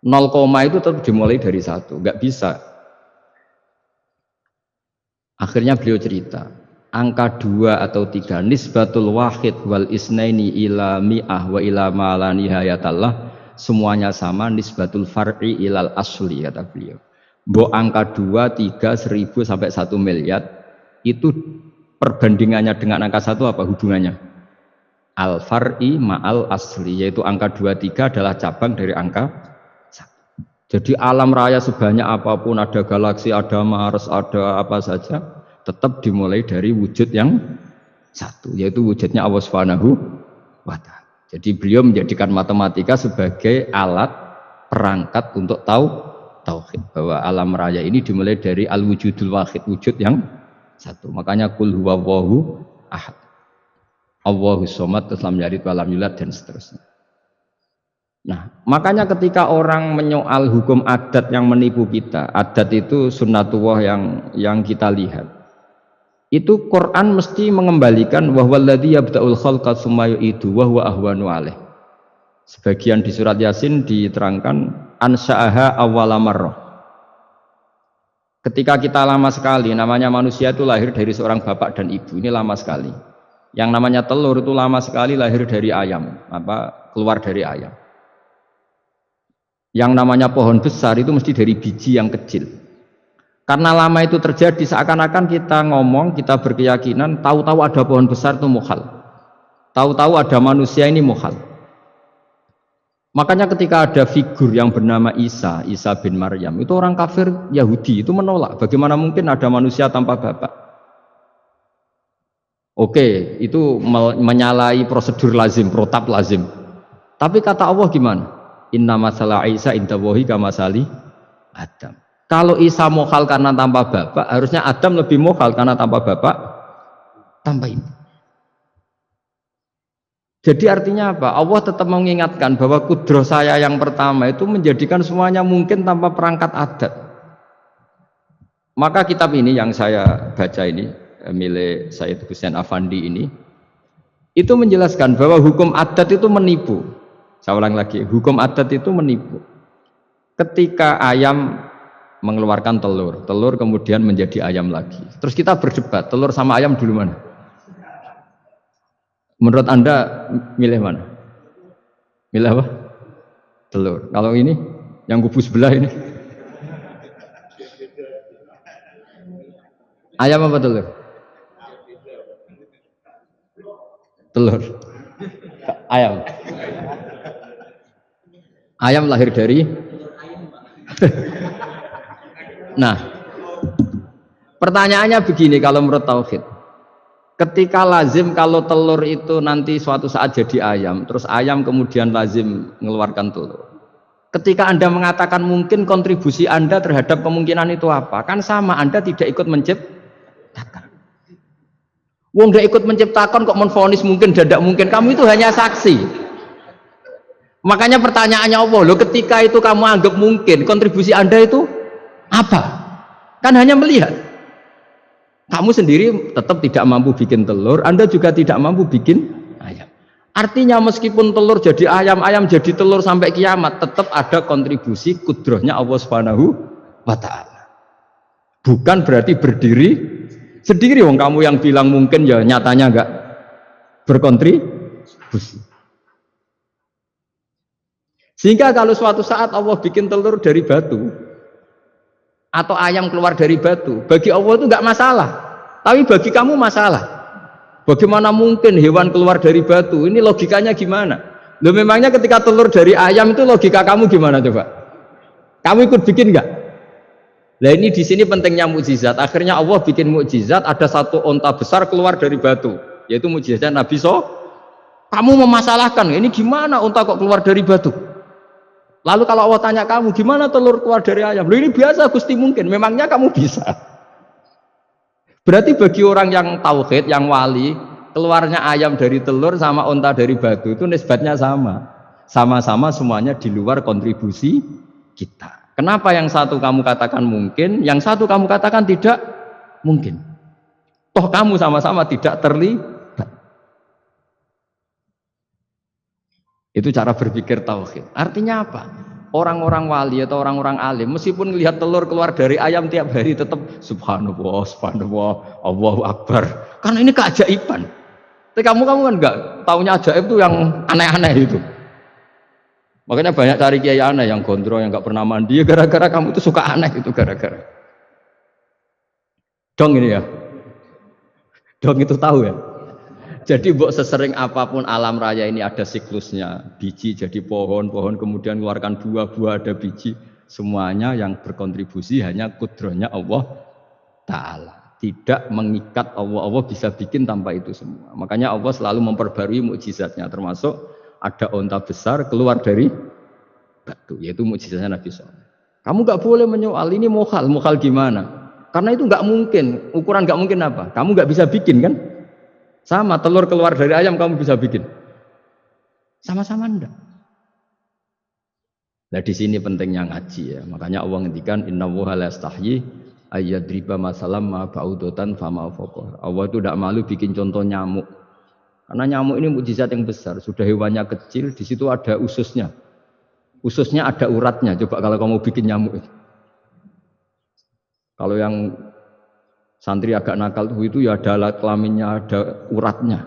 0, itu tetap dimulai dari 1, nggak bisa. Akhirnya beliau cerita, angka 2 atau 3 nisbatul wahid wal isnaini ila mi'ah wa ila ma la nihayatallah, semuanya sama, nisbatul far'i ilal asli, kata beliau. Mbok angka 2, 3, 1000 sampai 1 miliar itu perbandingannya dengan angka 1 apa hubungannya? Al-far'i ma'al asli, yaitu angka 23 adalah cabang dari angka 1. Jadi alam raya sebanyak apapun, ada galaksi, ada Mars, ada apa saja, tetap dimulai dari wujud yang 1, yaitu wujudnya Allah Subhanahu wa ta'ala. Jadi beliau menjadikan matematika sebagai alat perangkat untuk tauhid, bahwa alam raya ini dimulai dari al-wujudul wahid, wujud yang 1. Makanya kul huwallahu ahad, Allahus somad, lam yalid walam yulad, dan seterusnya. Nah, makanya ketika orang menyoal hukum adat yang menipu kita, adat itu sunnatullah yang kita lihat, itu Quran mesti mengembalikan wahwaladzi yabda'ul khalqa tsumma yu'idu wa huwa ahwanu alaih. Sebagian di surat Yasin diterangkan ansha'aha awwala marrah. Ketika kita lama sekali, namanya manusia itu lahir dari seorang bapak dan ibu, ini lama sekali. Yang namanya telur itu lama sekali lahir dari ayam, keluar dari ayam. Yang namanya pohon besar itu mesti dari biji yang kecil. Karena lama itu terjadi, seakan-akan kita ngomong, kita berkeyakinan tahu-tahu ada pohon besar itu mukhal, tahu-tahu ada manusia ini mukhal. Makanya ketika ada figur yang bernama Isa bin Maryam, itu orang kafir Yahudi itu menolak, bagaimana mungkin ada manusia tanpa bapak. Oke, itu menyalahi prosedur lazim, protap lazim. Tapi kata Allah gimana? Inna masalah Isa indallahi kamasali Adam. Kalau Isa mukhal karena tanpa bapak, harusnya Adam lebih mukhal karena tanpa bapak, tanpa ibu. Jadi artinya apa? Allah tetap mengingatkan bahwa kudroh saya yang pertama itu menjadikan semuanya mungkin tanpa perangkat adat. Maka kitab ini yang saya baca ini, milik Sayyid Husain Afandi ini, itu menjelaskan bahwa hukum adat itu menipu. Saya ulang lagi, hukum adat itu menipu. Ketika ayam mengeluarkan telur kemudian menjadi ayam lagi. Terus kita berdebat, telur sama ayam dulu mana? Menurut Anda milih mana? Milih apa? Telur. Kalau ini, yang kubu sebelah ini. Ayam apa telur? Telur. Ayam. Ayam lahir dari Nah, pertanyaannya begini kalau menurut tauhid. Ketika lazim kalau telur itu nanti suatu saat jadi ayam, terus ayam kemudian lazim mengeluarkan telur. Ketika Anda mengatakan mungkin kontribusi Anda terhadap kemungkinan itu apa? Kan sama, Anda tidak ikut menciptakan. Wong tidak ikut menciptakan kok menvonis mungkin dan tidak mungkin, kamu itu hanya saksi. Makanya pertanyaannya Allah, loh ketika itu kamu anggap mungkin, kontribusi Anda itu apa? Kan hanya melihat. Kamu sendiri tetap tidak mampu bikin telur, Anda juga tidak mampu bikin ayam. Artinya meskipun telur jadi ayam, ayam jadi telur sampai kiamat, tetap ada kontribusi kudrohnya Allah Subhanahu wa ta'ala. Bukan berarti berdiri sendiri, wong kamu yang bilang mungkin ya nyatanya enggak berkontribusi. Sehingga kalau suatu saat Allah bikin telur dari batu atau ayam keluar dari batu, bagi Allah itu enggak masalah, tapi bagi kamu masalah. Bagaimana mungkin hewan keluar dari batu? Ini logikanya gimana? Loh memangnya ketika telur dari ayam itu logika kamu gimana coba? Kamu ikut bikin enggak? Nah ini di sini pentingnya mukjizat. Akhirnya Allah bikin mukjizat, ada satu onta besar keluar dari batu, yaitu mukjizat Nabi So. Kamu memasalahkan, ini gimana onta kok keluar dari batu? Lalu kalau Allah tanya kamu, gimana telur keluar dari ayam? Loh ini biasa Gusti mungkin, memangnya kamu bisa? Berarti bagi orang yang tauhid, yang wali, keluarnya ayam dari telur sama onta dari batu itu nisbatnya sama. Sama-sama semuanya di luar kontribusi kita. Kenapa yang satu kamu katakan mungkin, yang satu kamu katakan tidak mungkin? Toh kamu sama-sama tidak terlibat. Itu cara berpikir tauhid. Artinya apa? Orang-orang wali atau orang-orang alim meskipun melihat telur keluar dari ayam tiap hari tetap subhanallah, subhanallah, Allahu akbar. Karena ini keajaiban. Tapi kamu kan enggak taunya ajaib itu yang aneh-aneh itu. Makanya banyak cari kiai aneh yang gondrong, yang enggak pernah mandi, gara-gara kamu itu suka aneh itu gara-gara. Dong ini ya. Dong itu tahu ya. Jadi mbok sesering apapun alam raya ini ada siklusnya. Biji jadi pohon, pohon kemudian mengeluarkan buah, buah ada biji. Semuanya yang berkontribusi hanya kudrohnya Allah Ta'ala. Tidak mengikat Allah. Allah bisa bikin tanpa itu semua. Makanya Allah selalu memperbarui mukjizatnya. Termasuk ada onta besar keluar dari batu. Yaitu mukjizatnya Nabi Shalih. Kamu nggak boleh menyoal ini mukhal. Mukhal gimana? Karena itu nggak mungkin. Ukuran nggak mungkin apa? Kamu nggak bisa bikin kan? Sama telur keluar dari ayam kamu bisa bikin. Sama-sama enggak. Nah di sini pentingnya ngaji ya. Makanya Allah ngendikan innallaha la yastahyi ayyadriba masalam ma ba'udatan fama fawqa. Allah itu tidak malu bikin contoh nyamuk. Karena nyamuk ini mukjizat yang besar. Sudah hewannya kecil, di situ ada ususnya. Ususnya ada uratnya. Coba kalau kamu bikin nyamuk. Kalau yang santri agak nakal itu ya ada alat kelaminnya, ada uratnya.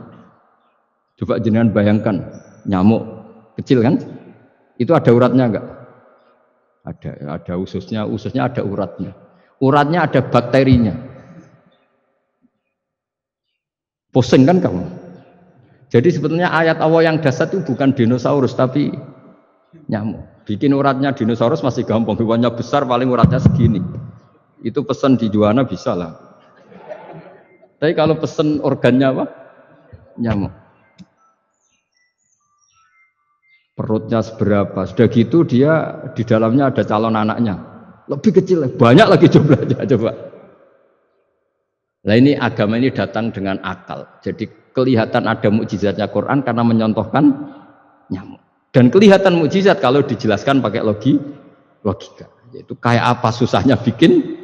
Coba jenengan bayangkan nyamuk kecil kan? Itu ada uratnya enggak? Ada ususnya ada uratnya. Uratnya ada bakterinya. Pusing kan kamu? Jadi sebetulnya ayat Allah yang dasar itu bukan dinosaurus tapi nyamuk. Bikin uratnya dinosaurus masih gampang, hewannya besar paling uratnya segini. Itu pesan di Juwana bisa lah. Tapi kalau pesen organnya apa? Nyamuk. Perutnya seberapa? Sudah gitu dia di dalamnya ada calon anaknya. Lebih kecil, banyak lagi jumlahnya coba. Nah ini agama ini datang dengan akal. Jadi kelihatan ada mukjizatnya Quran karena menyontohkan nyamuk. Dan kelihatan mukjizat kalau dijelaskan pakai logika. Yaitu kayak apa susahnya bikin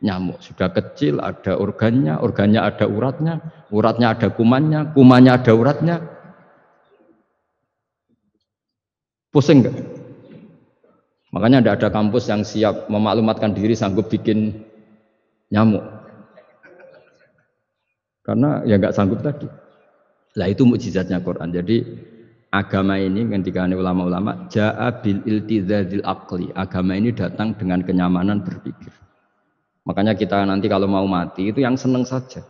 nyamuk. Sudah kecil ada organnya, organnya ada uratnya, uratnya ada kumannya, kumannya ada uratnya. Pusing enggak? Makanya tidak ada kampus yang siap memaklumatkan diri sanggup bikin nyamuk. Karena ya enggak sanggup tadi. Lah itu mukjizatnya Quran. Jadi agama ini ketika ulama-ulama ja'a bil iltizazil aqli. Agama ini datang dengan kenyamanan berpikir. Makanya kita nanti kalau mau mati itu yang seneng saja.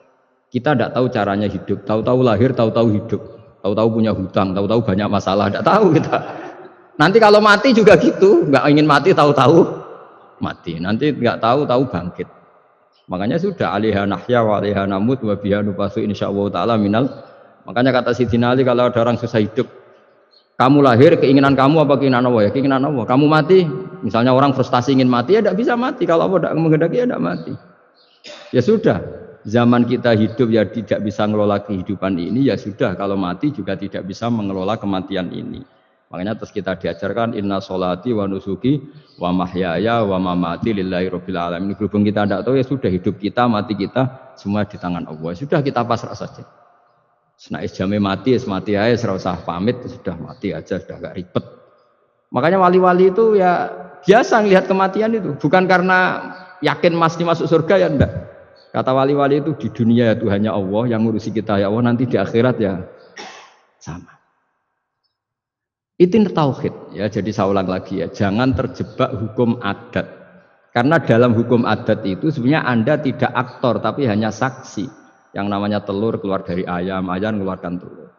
Kita tidak tahu caranya hidup, tahu-tahu lahir, tahu-tahu hidup, tahu-tahu punya hutang, tahu-tahu banyak masalah, tidak tahu kita. Nanti kalau mati juga gitu, nggak ingin mati, tahu-tahu mati. Nanti nggak tahu-tahu bangkit. Makanya sudah alaiha nahya wa alaiha namut wa biha nubasu insyaallah taala minal. Makanya kata Sidina Ali kalau ada orang susah hidup, kamu lahir keinginan kamu apa keinginan Allah ya? Keinginan Allah. Kamu mati, misalnya orang frustasi ingin mati ya tidak bisa mati. Kalau Allah tidak menghendaki ya tidak mati. Ya sudah, zaman kita hidup ya tidak bisa mengelola kehidupan ini ya sudah. Kalau mati juga tidak bisa mengelola kematian ini. Makanya terus kita diajarkan inna sholati wa nusuki wa mahyaya wa mamati lillahi rabbil alamin. Berhubung kita tidak tahu ya sudah hidup kita, mati kita semua di tangan Allah. Sudah kita pasrah saja. Senais jame mati aja, serau usah pamit, sudah mati aja, sudah gak ribet. Makanya wali-wali itu ya biasa ngelihat kematian itu, bukan karena yakin pasti masuk surga ya enggak. Kata wali-wali itu di dunia ya Tuhannya Allah yang ngurusi kita ya Allah, nanti di akhirat ya sama. Itu tauhid ya. Jadi saya ulang lagi ya, jangan terjebak hukum adat. Karena dalam hukum adat itu sebenarnya Anda tidak aktor tapi hanya saksi. Yang namanya telur keluar dari ayam, ayam mengeluarkan telur.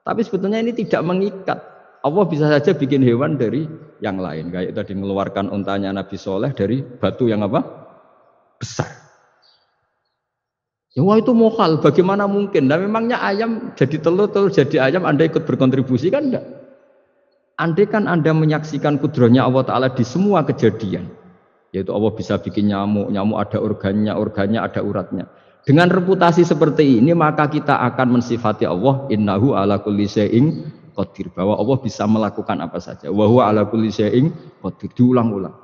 Tapi sebetulnya ini tidak mengikat. Allah bisa saja bikin hewan dari yang lain. Kayak tadi mengeluarkan untanya Nabi Shalih dari batu yang apa? Besar. Ya wah itu mukhal, bagaimana mungkin? Nah memangnya ayam jadi telur, telur jadi ayam, Anda ikut berkontribusi kan enggak? Andai kan Anda menyaksikan kudrohnya Allah Ta'ala di semua kejadian. Yaitu Allah bisa bikin nyamuk, nyamuk ada organnya, organnya ada uratnya. Dengan reputasi seperti ini maka kita akan mensifati Allah innahu ala kulli syai'in qadir, bahwa Allah bisa melakukan apa saja. Wa huwa ala kulli syai'in qadir, diulang-ulang.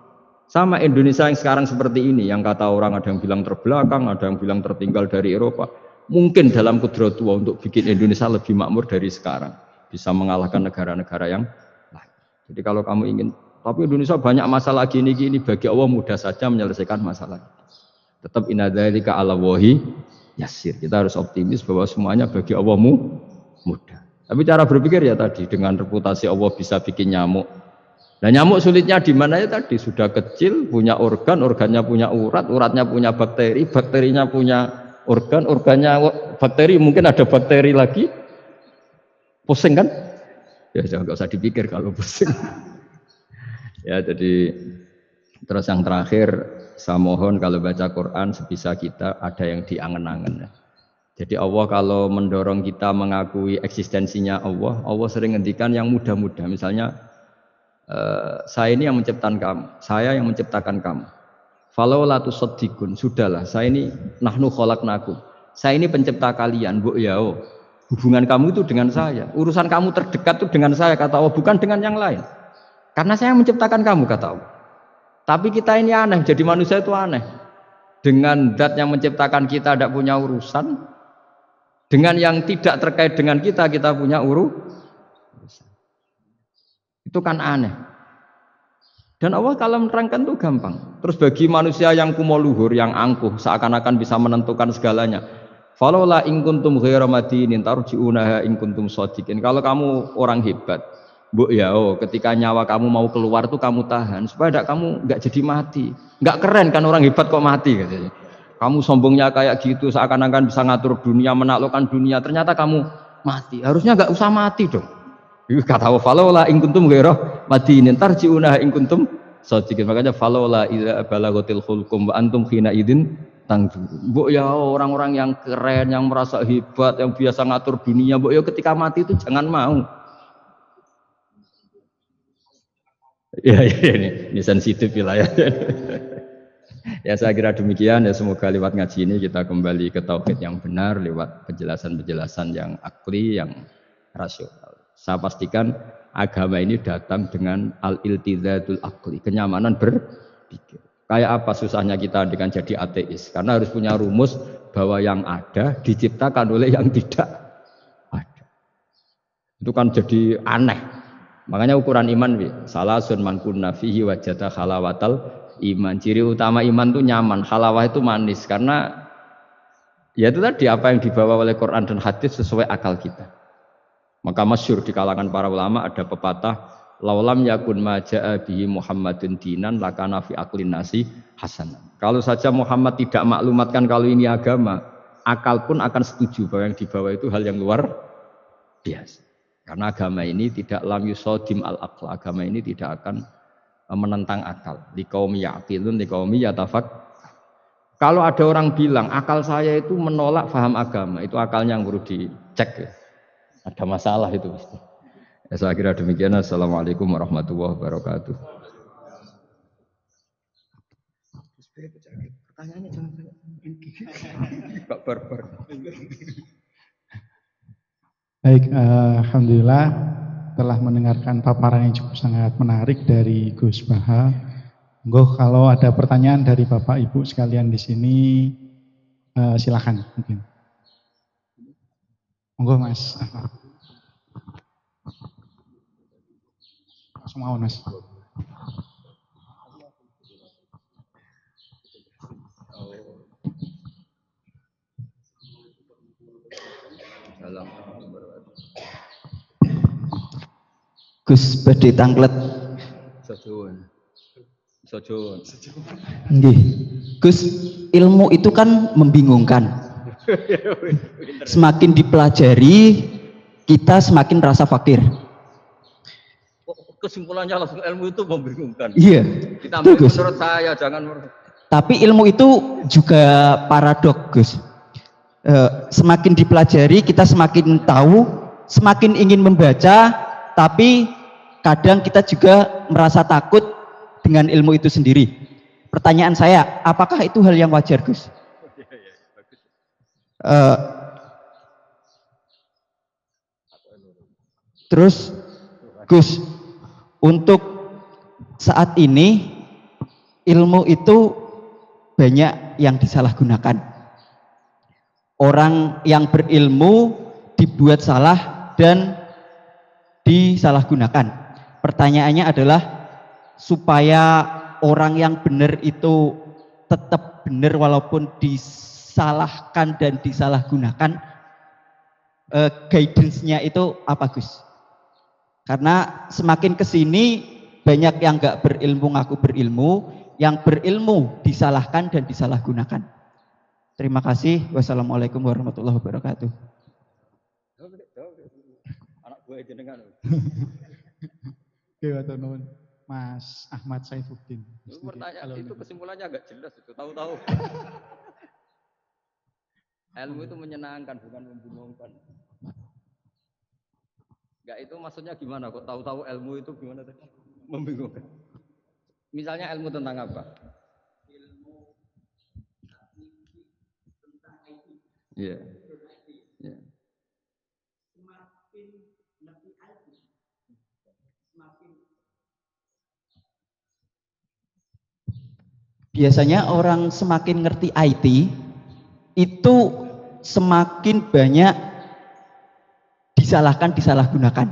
Sama Indonesia yang sekarang seperti ini, yang kata orang ada yang bilang terbelakang, ada yang bilang tertinggal dari Eropa. Mungkin dalam kudrat Allah untuk bikin Indonesia lebih makmur dari sekarang, bisa mengalahkan negara-negara yang lain. Jadi kalau kamu ingin, tapi Indonesia banyak masalah gini-gini, bagi Allah mudah saja menyelesaikan masalah. Tetap inadzalika ala wahi yasir. Kita harus optimis bahwa semuanya bagi Allah mudah. Tapi cara berpikir ya tadi dengan reputasi Allah bisa bikin nyamuk. Nah nyamuk sulitnya di mana ya tadi, sudah kecil punya organ, organnya punya urat, uratnya punya bakteri, bakterinya punya organnya bakteri, mungkin ada bakteri lagi. Pusing kan? Ya jangan, nggak usah dipikir kalau pusing. Ya jadi terus yang terakhir saya mohon kalau baca Quran sebisa kita ada yang diangen-angen. Jadi Allah kalau mendorong kita mengakui eksistensinya Allah, Allah sering ngendikan yang mudah-mudah. Misalnya saya ini yang menciptakan kamu, saya yang menciptakan kamu. Falau la tusaddiqun, sudahlah, saya ini nahnu khalaqnakum. Saya ini pencipta kalian, Bu Yao. Hubungan kamu itu dengan saya. Urusan kamu terdekat itu dengan saya, kata Allah, bukan dengan yang lain. Karena saya menciptakan kamu, kata Allah. Tapi kita ini aneh, jadi manusia itu aneh. Dengan zat yang menciptakan kita tidak punya urusan, dengan yang tidak terkait dengan kita punya urusan. Itu kan aneh. Dan Allah kalau menerangkan itu gampang. Terus bagi manusia yang kumoluhur, yang angkuh, seakan-akan bisa menentukan segalanya. Falaula in kuntum ghaira madinin tarji'unaha in kuntum shadiqin. Kalau kamu orang hebat, Bu Yao, ketika nyawa kamu mau keluar tuh kamu tahan supaya kamu enggak jadi mati. Enggak keren kan orang hebat kok mati katanya. Kamu sombongnya kayak gitu seakan-akan bisa ngatur dunia, menaklukkan dunia, ternyata kamu mati. Harusnya enggak usah mati dong. Kata Allah, falaula in kuntum ghaira madinin tarji'unaha in kuntum shadiqin. Makanya falaula idza balaghatil khulqum wa antum khina idin Mbok ya orang-orang yang keren, yang merasa hebat, yang biasa ngatur dunia, mbok ya ketika mati itu jangan mau. Ya ini sensitif wilayah. Ya saya kira demikian ya, semoga lewat ngaji ini kita kembali ke tauhid yang benar lewat penjelasan-penjelasan yang akli, yang rasional. Saya pastikan agama ini datang dengan al-iltizadul akli, kenyamanan berpikir. Kayak apa susahnya kita dengan jadi ateis? Karena harus punya rumus bahwa yang ada diciptakan oleh yang tidak ada. Itu kan jadi aneh. Makanya ukuran iman, salasun man kunna fihi wajada halawatal iman. Ciri utama iman itu nyaman, halawah itu manis. Karena ya itu tadi apa yang dibawa oleh Quran dan hadis sesuai akal kita. Maka masyhur di kalangan para ulama ada pepatah, laulam yakun maja'a bihi Muhammadun dinan lakana fi aqlin nasi hasanan. Kalau saja Muhammad tidak maklumatkan kalau ini agama, akal pun akan setuju bahwa yang dibawa itu hal yang luar biasa. Karena agama ini tidak lam yusodim al-aql, agama ini tidak akan menentang akal. Liqaumi ya'qilun liqaumi yatafak. Kalau ada orang bilang akal saya itu menolak faham agama, itu akalnya yang perlu dicek ya. Ada masalah itu pasti. Ya, saya kira demikian. Assalamualaikum warahmatullahi wabarakatuh. Pertanyaannya jangan barbar. Baik, alhamdulillah telah mendengarkan paparan yang cukup sangat menarik dari Gus Baha. Monggo kalau ada pertanyaan dari Bapak Ibu sekalian di sini, silakan mungkin. Monggo Mas. Semua Mas. Gus badhe tanglet. Sojon. Nggih. Gus, ilmu itu kan membingungkan. Semakin dipelajari, kita semakin rasa fakir. Kesimpulannya langsung ilmu itu membingungkan. Iya. Kita menurut saya jangan. Tapi ilmu itu juga paradoks, Gus. Semakin dipelajari, kita semakin tahu, semakin ingin membaca, tapi kadang kita juga merasa takut dengan ilmu itu sendiri. Pertanyaan saya, apakah itu hal yang wajar, Gus? Terus, Gus, untuk saat ini ilmu itu banyak yang disalahgunakan. Orang yang berilmu dibuat salah dan disalahgunakan. Pertanyaannya adalah supaya orang yang benar itu tetap benar walaupun disalahkan dan disalahgunakan, guidance-nya itu apa, Gus? Karena semakin kesini banyak yang nggak berilmu ngaku berilmu, yang berilmu disalahkan dan disalahgunakan. Terima kasih. Wassalamualaikum warahmatullahi wabarakatuh. Anak gue jenengan. Oke, matur nuwun. Mas Ahmad Saifuddin. Pertanyaan itu kesimpulannya agak jelas itu, tahu-tahu. Ilmu itu menyenangkan bukan membingungkan. Enggak, itu maksudnya gimana kok tahu-tahu ilmu itu gimana tadi? Membingungkan. Misalnya ilmu tentang apa? Ilmu tentang IT. Iya. Yeah. Semakin ngerti IT, semakin biasanya orang semakin ngerti IT itu semakin banyak disalahgunakan.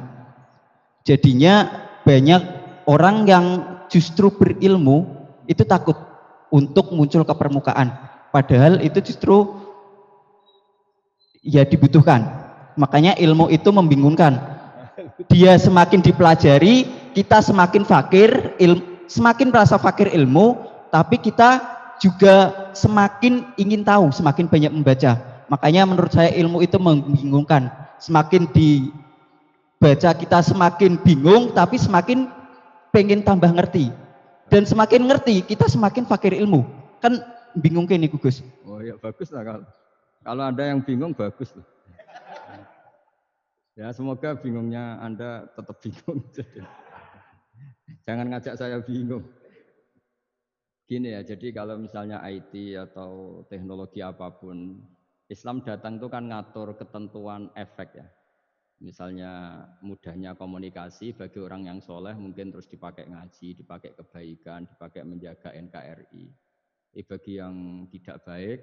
Jadinya banyak orang yang justru berilmu itu takut untuk muncul ke permukaan. Padahal itu justru ya dibutuhkan. Makanya ilmu itu membingungkan. Dia semakin dipelajari, kita semakin fakir, semakin merasa fakir ilmu, tapi kita juga semakin ingin tahu, semakin banyak membaca. Makanya menurut saya ilmu itu membingungkan. Semakin dibaca kita semakin bingung, tapi semakin pengen tambah ngerti. Dan semakin ngerti, kita semakin fakir ilmu. Kan bingung nih Gus. Oh ya bagus lah kalau ada yang bingung bagus lah. Ya semoga bingungnya Anda tetap bingung. Jangan ngajak saya bingung. Gini ya, jadi kalau misalnya IT atau teknologi apapun, Islam datang itu kan ngatur ketentuan efek ya. Misalnya mudahnya komunikasi bagi orang yang soleh mungkin terus dipakai ngaji, dipakai kebaikan, dipakai menjaga NKRI. Bagi yang tidak baik,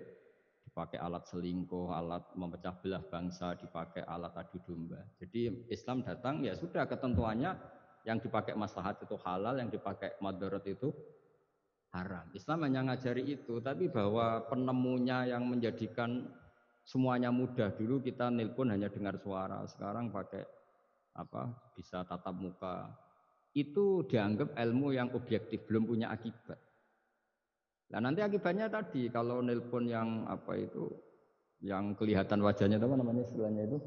dipakai alat selingkuh, alat memecah belah bangsa, dipakai alat adu domba. Jadi Islam datang ya sudah ketentuannya yang dipakai maslahat itu halal, yang dipakai madarat itu haram. Islam hanya ngajari itu, tapi bahwa penemunya yang menjadikan semuanya mudah. Dulu kita nelpon hanya dengar suara, sekarang pakai apa? Bisa tatap muka. Itu dianggap ilmu yang objektif, belum punya akibat. Nah nanti akibatnya tadi kalau nelpon yang apa itu, yang kelihatan wajahnya apa namanya istilahnya itu?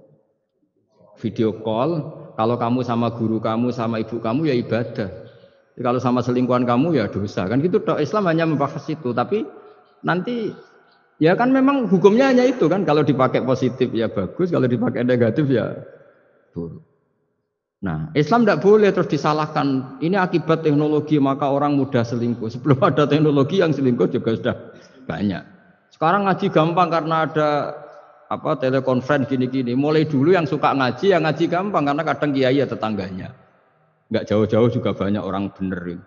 Video call. Kalau kamu sama guru kamu, sama ibu kamu ya ibadah. Kalau sama selingkuhan kamu ya dosa kan gitu. Islam hanya membahas itu, tapi nanti ya kan memang hukumnya hanya itu kan. Kalau dipakai positif ya bagus, kalau dipakai negatif ya buruk. Nah Islam tidak boleh terus disalahkan. Ini akibat teknologi maka orang mudah selingkuh. Sebelum ada teknologi yang selingkuh juga sudah banyak. Sekarang ngaji gampang karena ada apa telekonferensi gini-gini. Mulai dulu yang suka ngaji, yang ngaji gampang karena kadang kiai ya tetangganya. Nggak jauh-jauh juga banyak orang bener.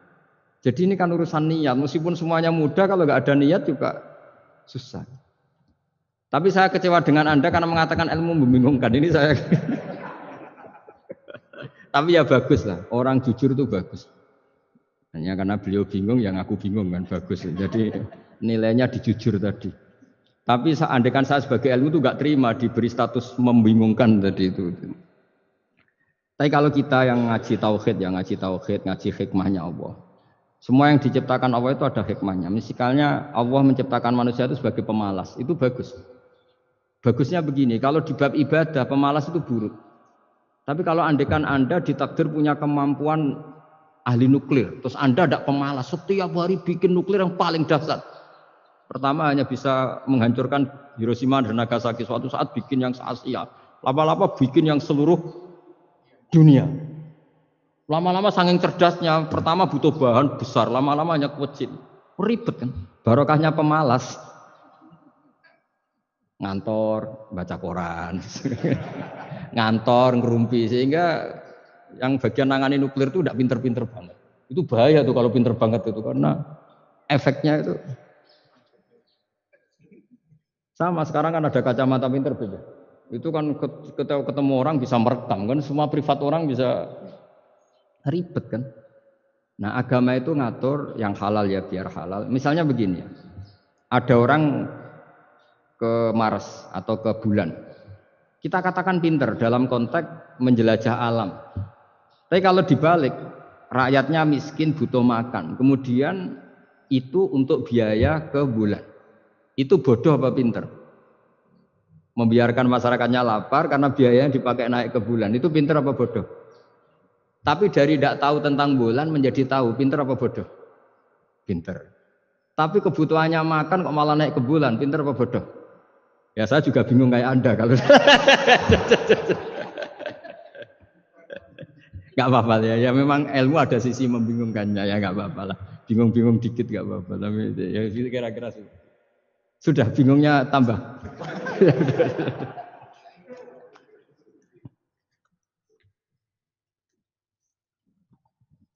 Jadi ini kan urusan niat. Meskipun semuanya mudah, kalau nggak ada niat juga susah. Tapi saya kecewa dengan Anda karena mengatakan ilmu membingungkan. Ini saya. Tapi ya bagus lah. Orang jujur itu bagus. Hanya karena beliau bingung, yang aku bingung kan bagus. Jadi nilainya dijujur tadi. Tapi andaikan saya sebagai ilmu itu nggak terima diberi status membingungkan tadi itu. Tapi kalau kita yang ngaji tauhid, ngaji hikmahnya Allah. Semua yang diciptakan Allah itu ada hikmahnya. Misalnya Allah menciptakan manusia itu sebagai pemalas, itu bagus. Bagusnya begini, kalau di bab ibadah pemalas itu buruk. Tapi kalau andaikan Anda ditakdir punya kemampuan ahli nuklir, terus Anda tidak pemalas, setiap hari bikin nuklir yang paling dahsyat. Pertama hanya bisa menghancurkan Hiroshima dan Nagasaki, suatu saat bikin yang se-Asia, lama-lama bikin yang seluruh dunia. Lama-lama saking cerdasnya, pertama butuh bahan besar, lama-lama hanya kecil. Ribet kan? Barokahnya pemalas. Ngantor, baca koran. Ngantor, ngerumpi. Sehingga yang bagian nangani nuklir itu tidak pinter-pinter banget. Itu bahaya tuh kalau pinter banget itu, karena efeknya itu. Sama sekarang kan ada kacamata pinter beda. Itu kan ketemu orang bisa merekam kan, semua privat orang bisa ribet kan. Nah agama itu ngatur yang halal ya biar halal. Misalnya begini, ada orang ke Mars atau ke bulan. Kita katakan pinter dalam konteks menjelajah alam. Tapi kalau dibalik, rakyatnya miskin butuh makan. Kemudian itu untuk biaya ke bulan. Itu bodoh apa pinter? Membiarkan masyarakatnya lapar karena biayanya dipakai naik ke bulan. Itu pinter apa bodoh? Tapi dari tidak tahu tentang bulan menjadi tahu, pinter apa bodoh? Pinter. Tapi kebutuhannya makan kok malah naik ke bulan, pinter apa bodoh? Ya saya juga bingung kayak Anda kalau nggak apa-apa ya. Ya memang ilmu ada sisi membingungkannya ya nggak apa-apa lah. Bingung-bingung dikit nggak apa-apa. Tapi ya kira-kira sudah bingungnya tambah.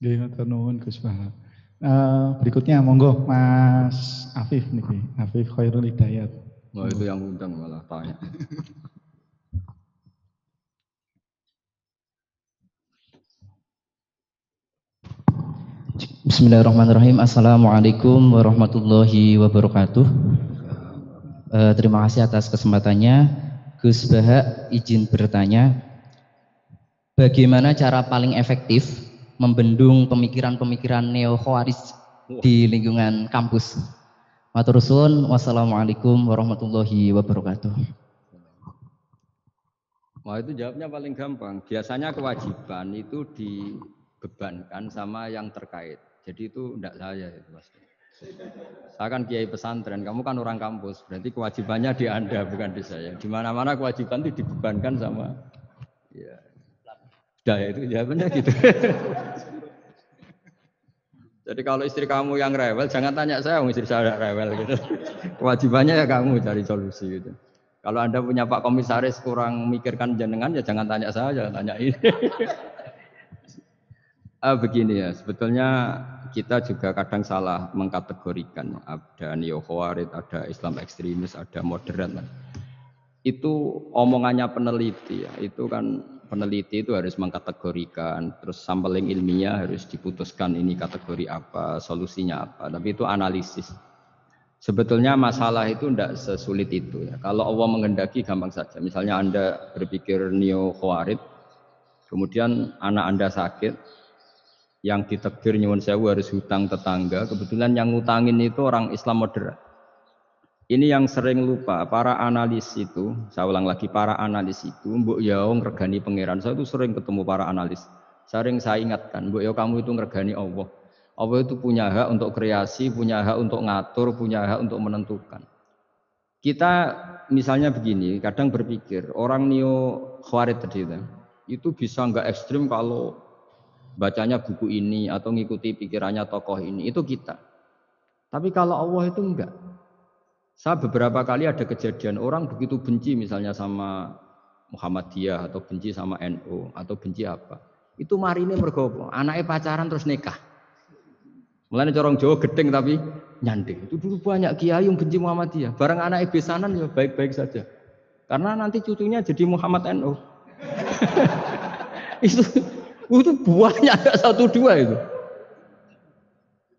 Matur nuwun Gus Baha. Berikutnya monggo Mas Afif niki, Afif Khairul Hidayat. Wah itu yang undang malah tanya. Bismillahirrahmanirrahim. Assalamualaikum warahmatullahi wabarakatuh. Terima kasih atas kesempatannya. Gus Baha izin bertanya, bagaimana cara paling efektif membendung pemikiran-pemikiran neo-khawarij di lingkungan kampus? Matur suwun. Wassalamualaikum warahmatullahi wabarakatuh. Wah itu jawabnya paling gampang. Biasanya kewajiban itu dibebankan sama yang terkait. Jadi itu tidak saya itu pasti. Saya kan kiai pesantren, kamu kan orang kampus, berarti kewajibannya di Anda bukan di saya. Di mana-mana kewajiban itu dibebankan sama ya. Dah itu jawabannya gitu. Jadi kalau istri kamu yang rewel, jangan tanya saya, istri saya rewel gitu. Kewajibannya ya kamu cari solusi gitu. Kalau Anda punya Pak Komisaris kurang mikirkan jenengan, ya jangan tanya saya, jangan tanya ini. Begini ya, sebetulnya kita juga kadang salah mengkategorikan. Ada neo-khawarij, ada Islam ekstremis, ada moderat. Itu omongannya peneliti ya, itu kan peneliti itu harus mengkategorikan, terus sampling ilmiah harus diputuskan ini kategori apa, solusinya apa, tapi itu analisis. Sebetulnya masalah itu tidak sesulit itu ya. Kalau Allah menghendaki gampang saja. Misalnya Anda berpikir neo-khawarij, kemudian anak Anda sakit, yang ditakdir nyuwun sewu harus hutang tetangga, kebetulan yang ngutangin itu orang Islam moderat. Ini yang sering lupa, para analis itu, saya ulang lagi, para analis itu, mbok ya ngregani pangeran. Saya itu sering ketemu para analis. Sering saya ingatkan, mbok ya kamu itu ngregani Allah. Allah itu punya hak untuk kreasi, punya hak untuk ngatur, punya hak untuk menentukan. Kita misalnya begini, kadang berpikir, orang neo-khawarij tadi itu bisa enggak ekstrim kalau bacanya buku ini atau ngikuti pikirannya tokoh ini, itu kita. Tapi kalau Allah itu enggak. Saya beberapa kali ada kejadian orang begitu benci misalnya sama Muhammadiyah atau benci sama NU atau benci apa. Itu marine mergo anaknya pacaran terus nikah. Mulane corong Jawa gedeng tapi nyanding. Itu dulu banyak kiai yang benci Muhammadiyah. Barang anaknya besanan ya baik-baik saja. Karena nanti cucunya jadi Muhammad NU. Itu buahnya ada 1-2 itu.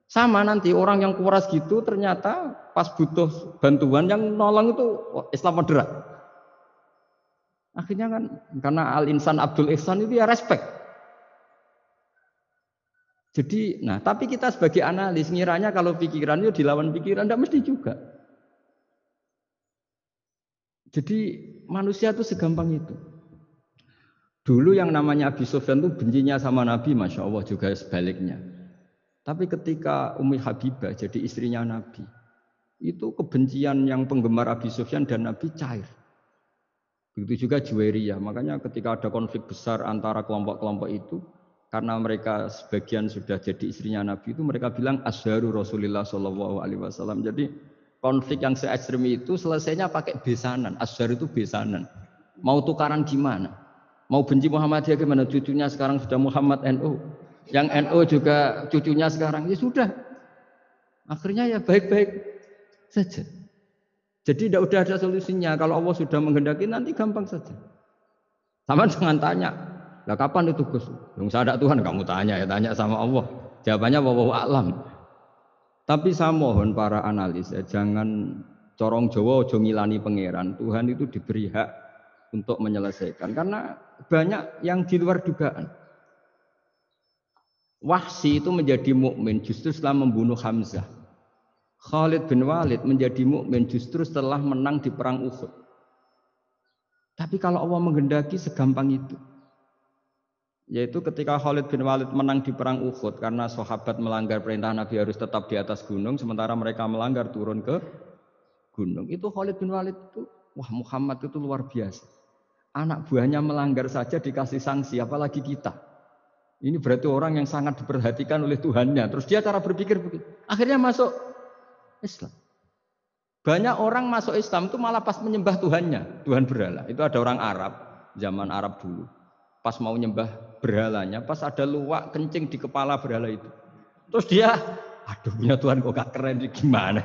Sama nanti orang yang kuras gitu ternyata pas butuh bantuan yang nolong itu Islam moderat. Akhirnya kan karena Al-Insan Abdul Ihsan itu ya respect. Jadi, nah tapi kita sebagai analis ngiranya kalau pikiran itu dilawan pikiran, tidak mesti juga. Jadi manusia itu segampang itu. Dulu yang namanya Abi Sufyan itu bencinya sama Nabi, Masya Allah juga sebaliknya. Tapi ketika Ummi Habibah jadi istrinya Nabi, itu kebencian yang penggemar Abi Sufyan dan Nabi cair. Begitu juga Juwairiyah. Makanya ketika ada konflik besar antara kelompok-kelompok itu, karena mereka sebagian sudah jadi istrinya Nabi itu, mereka bilang Azharu Rasulullah SAW. Jadi konflik yang se-ekstrem itu selesainya pakai besanan. Azhar itu besanan. Mau tukaran gimana? Mau benci Muhammadiyah gimana? Cucunya sekarang sudah Muhammad NU. Yang NU juga cucunya sekarang. Ya sudah. Akhirnya ya baik-baik saja. Jadi tidak udah ada solusinya. Kalau Allah sudah menghendaki nanti gampang saja. Sama jangan tanya. Lah kapan itu Gus? Yang sadar Tuhan kamu tanya ya, tanya sama Allah. Jawabannya wallahu a'lam. Tapi saya mohon para analis ya, jangan corong Jawa ojo ngilani pangeran. Tuhan itu diberi hak untuk menyelesaikan karena banyak yang di luar dugaan. Wahsy itu menjadi mukmin justru setelah membunuh Hamzah. Khalid bin Walid menjadi mukmin justru setelah menang di perang Uhud. Tapi kalau Allah menghendaki segampang itu. Yaitu ketika Khalid bin Walid menang di perang Uhud karena sahabat melanggar perintah Nabi harus tetap di atas gunung sementara mereka melanggar turun ke gunung. Itu Khalid bin Walid itu, wah Muhammad itu luar biasa. Anak buahnya melanggar saja dikasih sanksi, apalagi kita. Ini berarti orang yang sangat diperhatikan oleh Tuhannya. Terus dia cara berpikir begitu. Akhirnya masuk Islam. Banyak orang masuk Islam itu malah pas menyembah Tuhannya, Tuhan berhala. Itu ada orang Arab, zaman Arab dulu. Pas mau nyembah berhalanya, pas ada luwak kencing di kepala berhala itu. Terus dia, aduh punya Tuhan kok gak keren, gimana?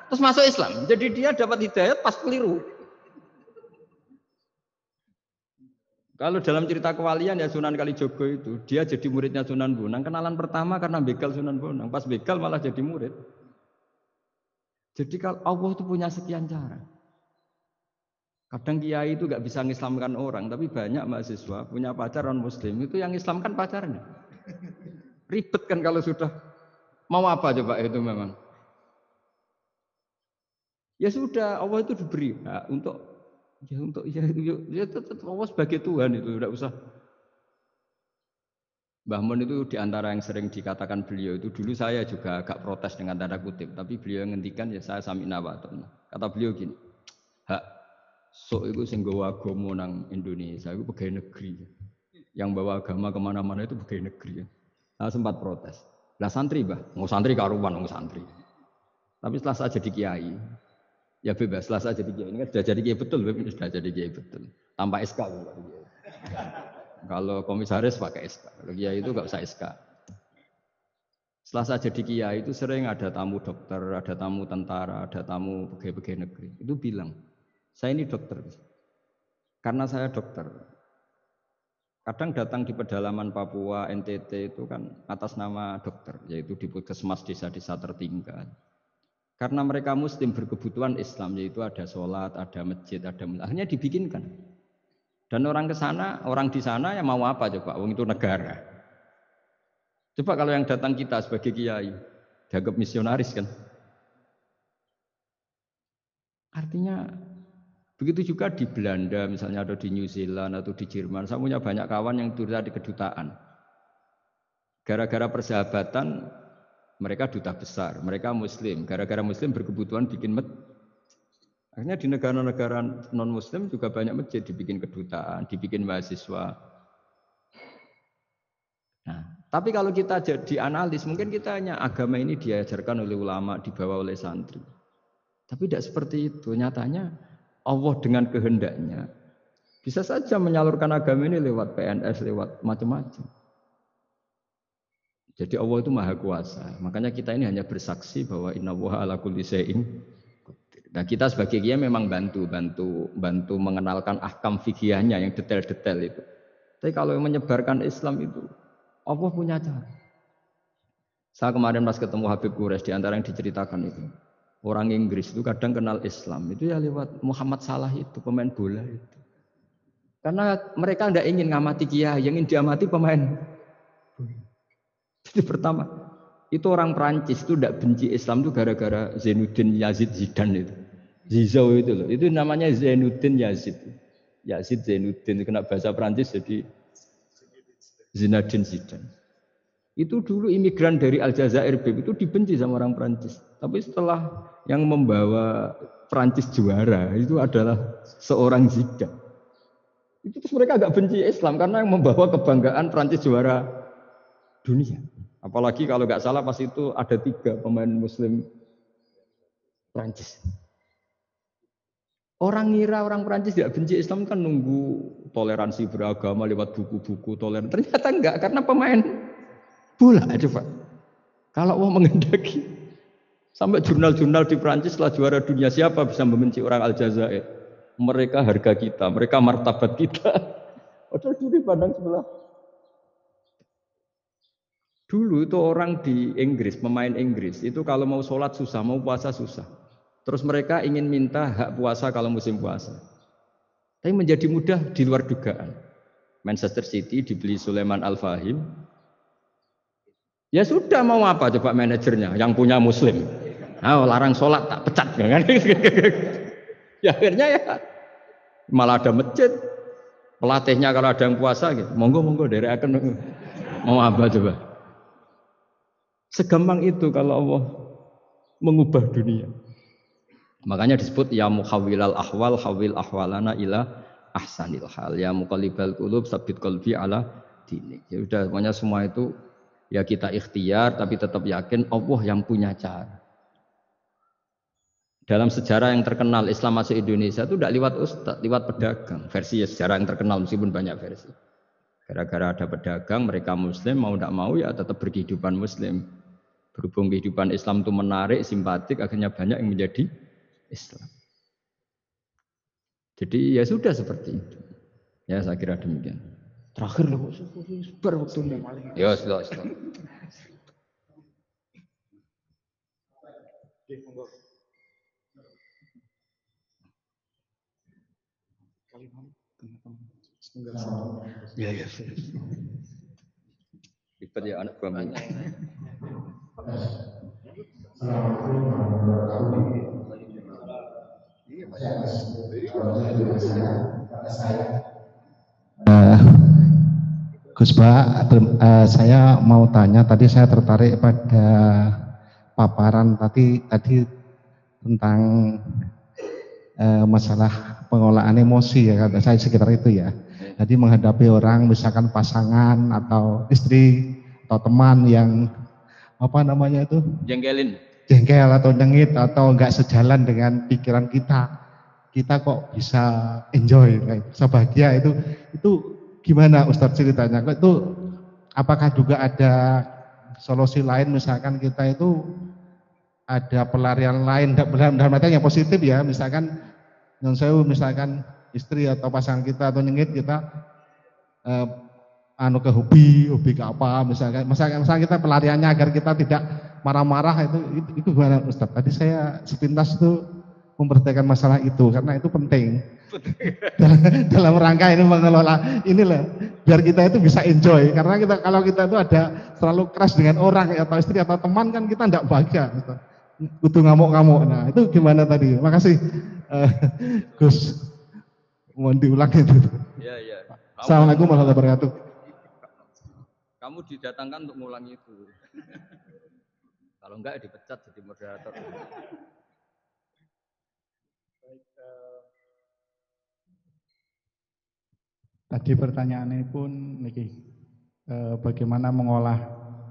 Terus masuk Islam. Jadi dia dapat hidayat pas keliru. Kalau dalam cerita kewalian ya Sunan Kalijogo itu, dia jadi muridnya Sunan Bonang. Kenalan pertama karena begal Sunan Bonang. Pas begal malah jadi murid. Jadi kalau Allah itu punya sekian cara. Kadang kiai itu gak bisa mengislamkan orang, tapi banyak mahasiswa punya pacar non muslim itu yang Islamkan pacarnya. Ribet kan kalau sudah mau apa coba itu memang. Ya sudah, Allah itu diberi hak untuk tetap Allah sebagai Tuhan itu tidak usah. Mbah Mun itu diantara yang sering dikatakan beliau itu dulu saya juga agak protes dengan tanda kutip, tapi beliau ngendikan ya saya sami'na wa ata'na. Kata beliau gini, hak sok itu sing gawa agama nang Indonesia itu pegawai negeri. Yang bawa agama kemana-mana itu pegawai negeri. Saya sempat protes. Lah santri bah, mau santri karuan mau santri. Tapi setelah saya jadi kiai, ya bebas. Setelah saya jadi kiai ini kan sudah jadi kiai betul, sudah jadi kiai betul. Tanpa SK. Kalau komisaris pakai SK, kalau kiai itu nggak usah SK. Setelah saya jadi kiai itu sering ada tamu dokter, ada tamu tentara, ada tamu pegawai-pegawai negeri. Itu bilang, saya ini dokter. Karena saya dokter. Kadang datang di pedalaman Papua, NTT itu kan atas nama dokter, yaitu di puskesmas desa-desa tertinggal. Karena mereka muslim berkebutuhan Islam, yaitu ada sholat, ada masjid, ada akhirnya dibikinkan. Dan orang ke sana, orang di sana yang mau apa coba? Wong itu negara. Coba kalau yang datang kita sebagai kiai, dianggap misionaris kan? Artinya begitu juga di Belanda misalnya atau di New Zealand atau di Jerman. Saya punya banyak kawan yang turut di kedutaan. Gara-gara persahabatan mereka duta besar, mereka muslim. Gara-gara muslim berkebutuhan bikin masjid. Akhirnya di negara-negara non-muslim juga banyak masjid, dibikin kedutaan, dibikin mahasiswa. Nah, tapi kalau kita jadi analis, mungkin kita hanya agama ini diajarkan oleh ulama, dibawa oleh santri. Tapi tidak seperti itu. Nyatanya Allah dengan kehendaknya bisa saja menyalurkan agama ini lewat PNS, lewat macam-macam. Jadi Allah itu maha kuasa. Makanya kita ini hanya bersaksi bahwa innallaha ala kulli syai'in. Nah kita sebagai kiai memang bantu mengenalkan ahkam fikihnya yang detail-detail itu. Tapi kalau menyebarkan Islam itu Allah punya cara. Saya kemarin pas ketemu Habib Quraisy di antara yang diceritakan itu. Orang Inggris itu kadang kenal Islam itu ya lewat Muhammad Salah itu pemain bola itu. Karena mereka tidak ingin ngamati kiai, yang ingin diamati pemain. Jadi pertama itu orang Prancis itu tidak benci Islam itu gara-gara Zainuddin Yazid Zidane itu. Zizou itu loh. Itu namanya Zainuddin Yazid. Yazid Zainuddin kena bahasa Prancis jadi Zinedine Zidane. Itu dulu imigran dari Aljazair itu dibenci sama orang Prancis. Tapi setelah yang membawa Prancis juara itu adalah seorang Zidane. Itu terus mereka agak benci Islam karena yang membawa kebanggaan Prancis juara dunia. Apalagi kalau nggak salah pas itu ada 3 pemain Muslim Prancis. Orang ngira orang Prancis tidak benci Islam kan nunggu toleransi beragama lewat buku-buku toleran. Ternyata enggak karena pemain bola coba. Kalau Allah menghendaki sampai jurnal-jurnal di Prancis setelah juara dunia siapa bisa membenci orang Aljazair? Mereka harga kita, mereka martabat kita. Padahal dulu pandang sebelah. Dulu itu orang di Inggris, pemain Inggris, itu kalau mau sholat susah, mau puasa susah. Terus mereka ingin minta hak puasa kalau musim puasa. Tapi menjadi mudah di luar dugaan. Manchester City dibeli Sulaiman Al-Fahim. Ya sudah mau apa coba manajernya yang punya muslim. Nah, larang sholat tak pecat kan? Ya akhirnya ya malah ada masjid. Pelatihnya kalau ada yang puasa, gitu, monggo dari akan mau apa coba? Segampang itu kalau Allah mengubah dunia. Makanya disebut ya muhawwilal ahwal hawil ahwalana ila ahsanil hal, ya muqallibal qulub sabit qalbi ala dinik. Ya udah, pokoknya semua itu ya kita ikhtiar tapi tetap yakin Allah yang punya cara. Dalam sejarah yang terkenal Islam masuk Indonesia itu tidak lewat ustaz, lewat pedagang. Versi ya sejarah yang terkenal meskipun banyak versi. Gara-gara ada pedagang, mereka muslim, mau tidak mau ya tetap berkehidupan muslim. Berhubung kehidupan Islam itu menarik, simpatik, akhirnya banyak yang menjadi Islam. Jadi ya sudah seperti itu. Ya saya kira demikian. Terakhir loh, waktu ya sudah. Ya. Ribet ya anak buah minyak. Gus Bah, saya mau tanya, tadi saya tertarik pada paparan tadi tentang masalah pengolahan emosi ya, kata saya sekitar itu ya. Jadi menghadapi orang misalkan pasangan atau istri atau teman yang apa namanya itu jengkel atau nyengit atau enggak sejalan dengan pikiran kita kok bisa enjoy, bisa bahagia, itu gimana Ustadz ceritanya? Itu apakah juga ada solusi lain, misalkan kita itu ada pelarian lain dalam artian yang positif ya, misalkan misalkan istri atau pasangan kita atau nyengit kita ke hobi ke apa, misalkan kita pelariannya agar kita tidak marah-marah, itu gimana Ustadz? Tadi saya sepintas itu memperhatikan masalah itu karena itu penting dalam rangka ini mengelola inilah biar kita itu bisa enjoy, karena kalau kita itu ada terlalu keras dengan orang atau istri atau teman kan kita tidak bahagia, kudu ngamuk-ngamuk. Nah itu gimana tadi? Makasih Gus, mohon diulang itu. Ya. Assalamualaikum warahmatullahi wabarakatuh. Kamu didatangkan untuk ngulangi itu. Kalau enggak dipecat jadi moderator. Tadi pertanyaannya pun niki, bagaimana mengolah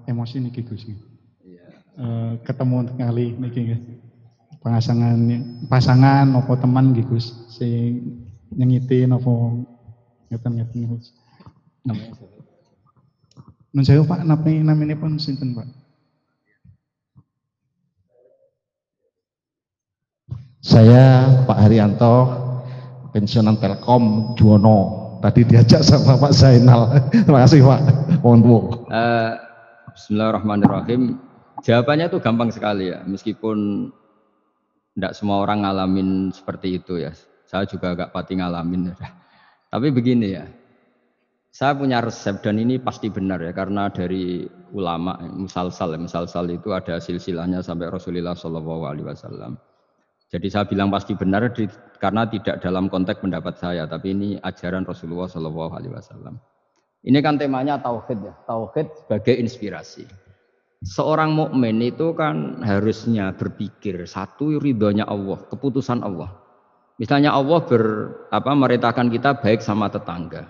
emosi niki Gus? Iya. Ketemu kali niki pasangan nopo teman niki Gus, sing nyengiti nopo ngeten Gus. Namanya siapa? Nun sewu Pak, namanya pun sinten Pak? Saya Pak Haryanto, pensiunan Telkom Juwono. Tadi diajak sama Pak Zainal. Terima kasih Pak. Bismillahirrahmanirrahim. Jawabannya itu gampang sekali ya. Meskipun tidak semua orang ngalamin seperti itu ya. Saya juga agak pati ngalamin ya. Tapi begini ya. Saya punya resep dan ini pasti benar ya. Karena dari ulama musalsal itu ada silsilahnya sampai Rasulullah SAW. Jadi saya bilang pasti benar karena tidak dalam konteks pendapat saya, tapi ini ajaran Rasulullah SAW. Ini kan temanya tauhid ya, tauhid sebagai inspirasi. Seorang mukmin itu kan harusnya berpikir satu ridhonya Allah, keputusan Allah. Misalnya Allah merintahkan kita baik sama tetangga.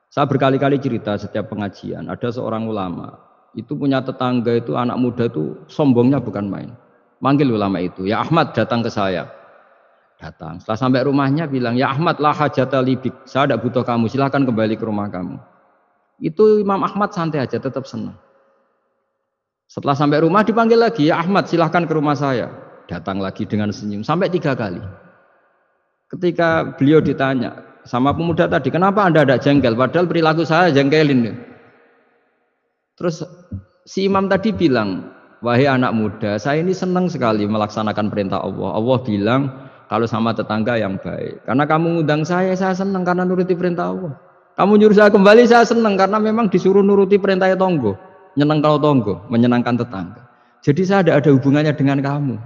Saya berkali-kali cerita setiap pengajian, ada seorang ulama itu punya tetangga itu anak muda itu sombongnya bukan main. Manggil ulama itu, ya Ahmad datang ke saya. Datang, setelah sampai rumahnya bilang, ya Ahmad la hajata libik, saya tidak butuh kamu, silahkan kembali ke rumah kamu. Itu Imam Ahmad santai aja, tetap senang. Setelah sampai rumah dipanggil lagi, ya Ahmad silahkan ke rumah saya. Datang lagi dengan senyum, sampai 3 kali. Ketika beliau ditanya sama pemuda tadi, kenapa Anda tidak jengkel? Padahal perilaku saya jengkelin. Terus si imam tadi bilang, wahai anak muda, saya ini senang sekali melaksanakan perintah Allah. Allah bilang kalau sama tetangga yang baik. Karena kamu ngundang saya senang karena nuruti perintah Allah. Kamu nyuruh saya kembali, saya senang karena memang disuruh nuruti perintah tonggo. Nyenang kalau tonggo, menyenangkan tetangga. Jadi saya tidak ada hubungannya dengan kamu.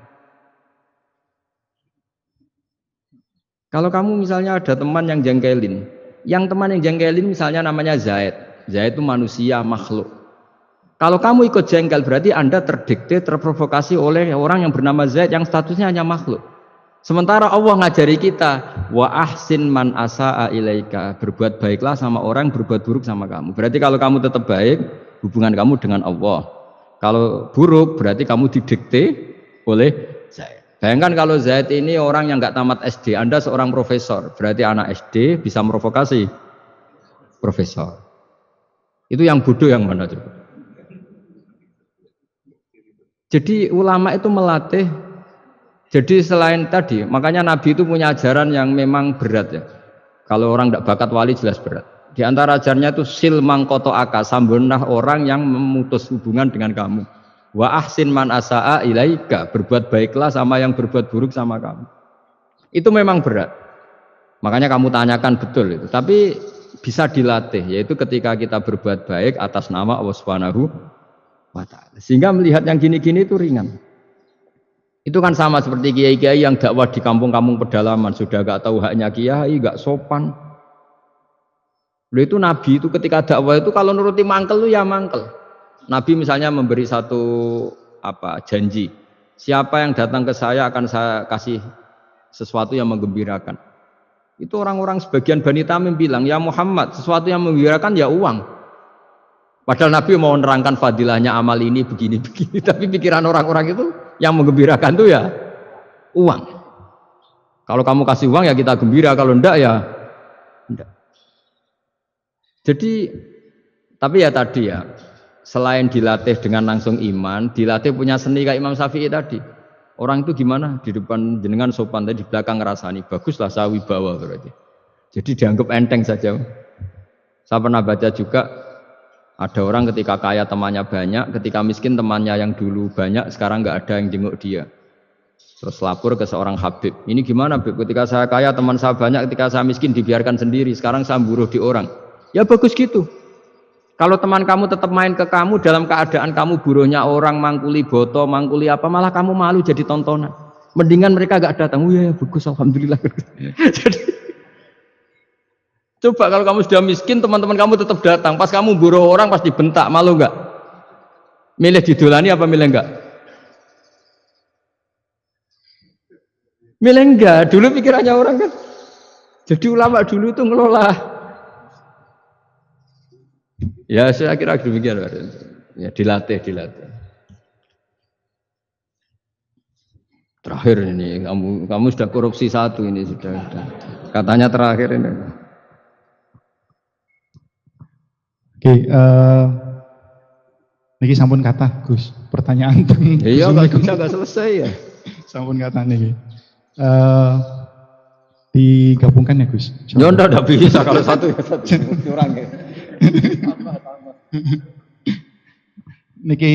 Kalau kamu misalnya ada teman yang jengkelin, misalnya namanya Zaid. Zaid itu manusia, makhluk. Kalau kamu ikut jengkel berarti Anda terdikte, terprovokasi oleh orang yang bernama Zaid yang statusnya hanya makhluk. Sementara Allah ngajari kita, wa ahsin man asa'a ilaika, berbuat baiklah sama orang, berbuat buruk sama kamu. Berarti kalau kamu tetap baik, hubungan kamu dengan Allah. Kalau buruk berarti kamu didikte oleh Zaid. Bayangkan kalau Zaid ini orang yang nggak tamat SD, Anda seorang profesor, berarti anak SD bisa merovokasi profesor. Itu yang bodoh yang mana coba? Jadi ulama itu melatih. Jadi selain tadi, makanya Nabi itu punya ajaran yang memang berat ya. Kalau orang tidak bakat wali jelas berat. Di antara ajarannya itu sil mangkoto aka, sambunah orang yang memutus hubungan dengan kamu. Wa ahsin man asa'a ilaika, berbuat baiklah sama yang berbuat buruk sama kamu. Itu memang berat. Makanya kamu tanyakan betul itu. Tapi bisa dilatih, yaitu ketika kita berbuat baik atas nama Allah Subhanahu wa ta'ala. Sehingga melihat yang gini-gini itu ringan. Itu kan sama seperti kiai-kiai yang dakwah di kampung-kampung pedalaman, sudah gak tahu haknya kiai, gak sopan. Lalu itu Nabi itu ketika dakwah itu kalau nuruti mangkel itu ya mangkel. Nabi misalnya memberi satu janji, siapa yang datang ke saya akan saya kasih sesuatu yang menggembirakan. Itu orang-orang sebagian Bani Tamim bilang, ya Muhammad, sesuatu yang menggembirakan ya uang. Padahal Nabi mau menerangkan fadilahnya amal ini begini-begini, tapi pikiran orang-orang itu yang menggembirakan itu ya uang. Kalau kamu kasih uang ya kita gembira, kalau enggak ya enggak. Jadi tapi ya tadi ya, selain dilatih dengan langsung iman, dilatih punya seni kayak Imam Syafi'i tadi. Orang itu gimana? Di depan jenengan sopan, tapi di belakang ngerasani, baguslah saya wibawa berarti. Jadi dianggap enteng saja. Saya pernah baca juga ada orang ketika kaya temannya banyak, ketika miskin temannya yang dulu banyak, sekarang nggak ada yang jenguk dia. Terus lapor ke seorang Habib, ini gimana Habib? Ketika saya kaya teman saya banyak, ketika saya miskin dibiarkan sendiri, sekarang saya buruh di orang. Ya bagus gitu. Kalau teman kamu tetap main ke kamu dalam keadaan kamu buruhnya orang, mangkuli boto, mangkuli apa, malah kamu malu jadi tontonan. Mendingan mereka nggak datang. Oh ya bagus, alhamdulillah. Jadi coba kalau kamu sudah miskin, teman-teman kamu tetap datang. Pas kamu buruh orang pasti bentak, malu enggak? Milih didolani apa milih enggak? Milih enggak. Dulu pikirannya orang kan. Jadi ulama dulu itu ngelola. Ya saya kira demikian. Ya dilatih. Terakhir ini, kamu sudah korupsi satu ini sudah. Katanya terakhir ini. Oke, niki sampun kata Gus, pertanyaan teng. Iya, nggak selesai ya. Sampun kata niki. Digabungkan ya Gus. Ya enggak bisa kalau satu ya satu. Curang ya. Niki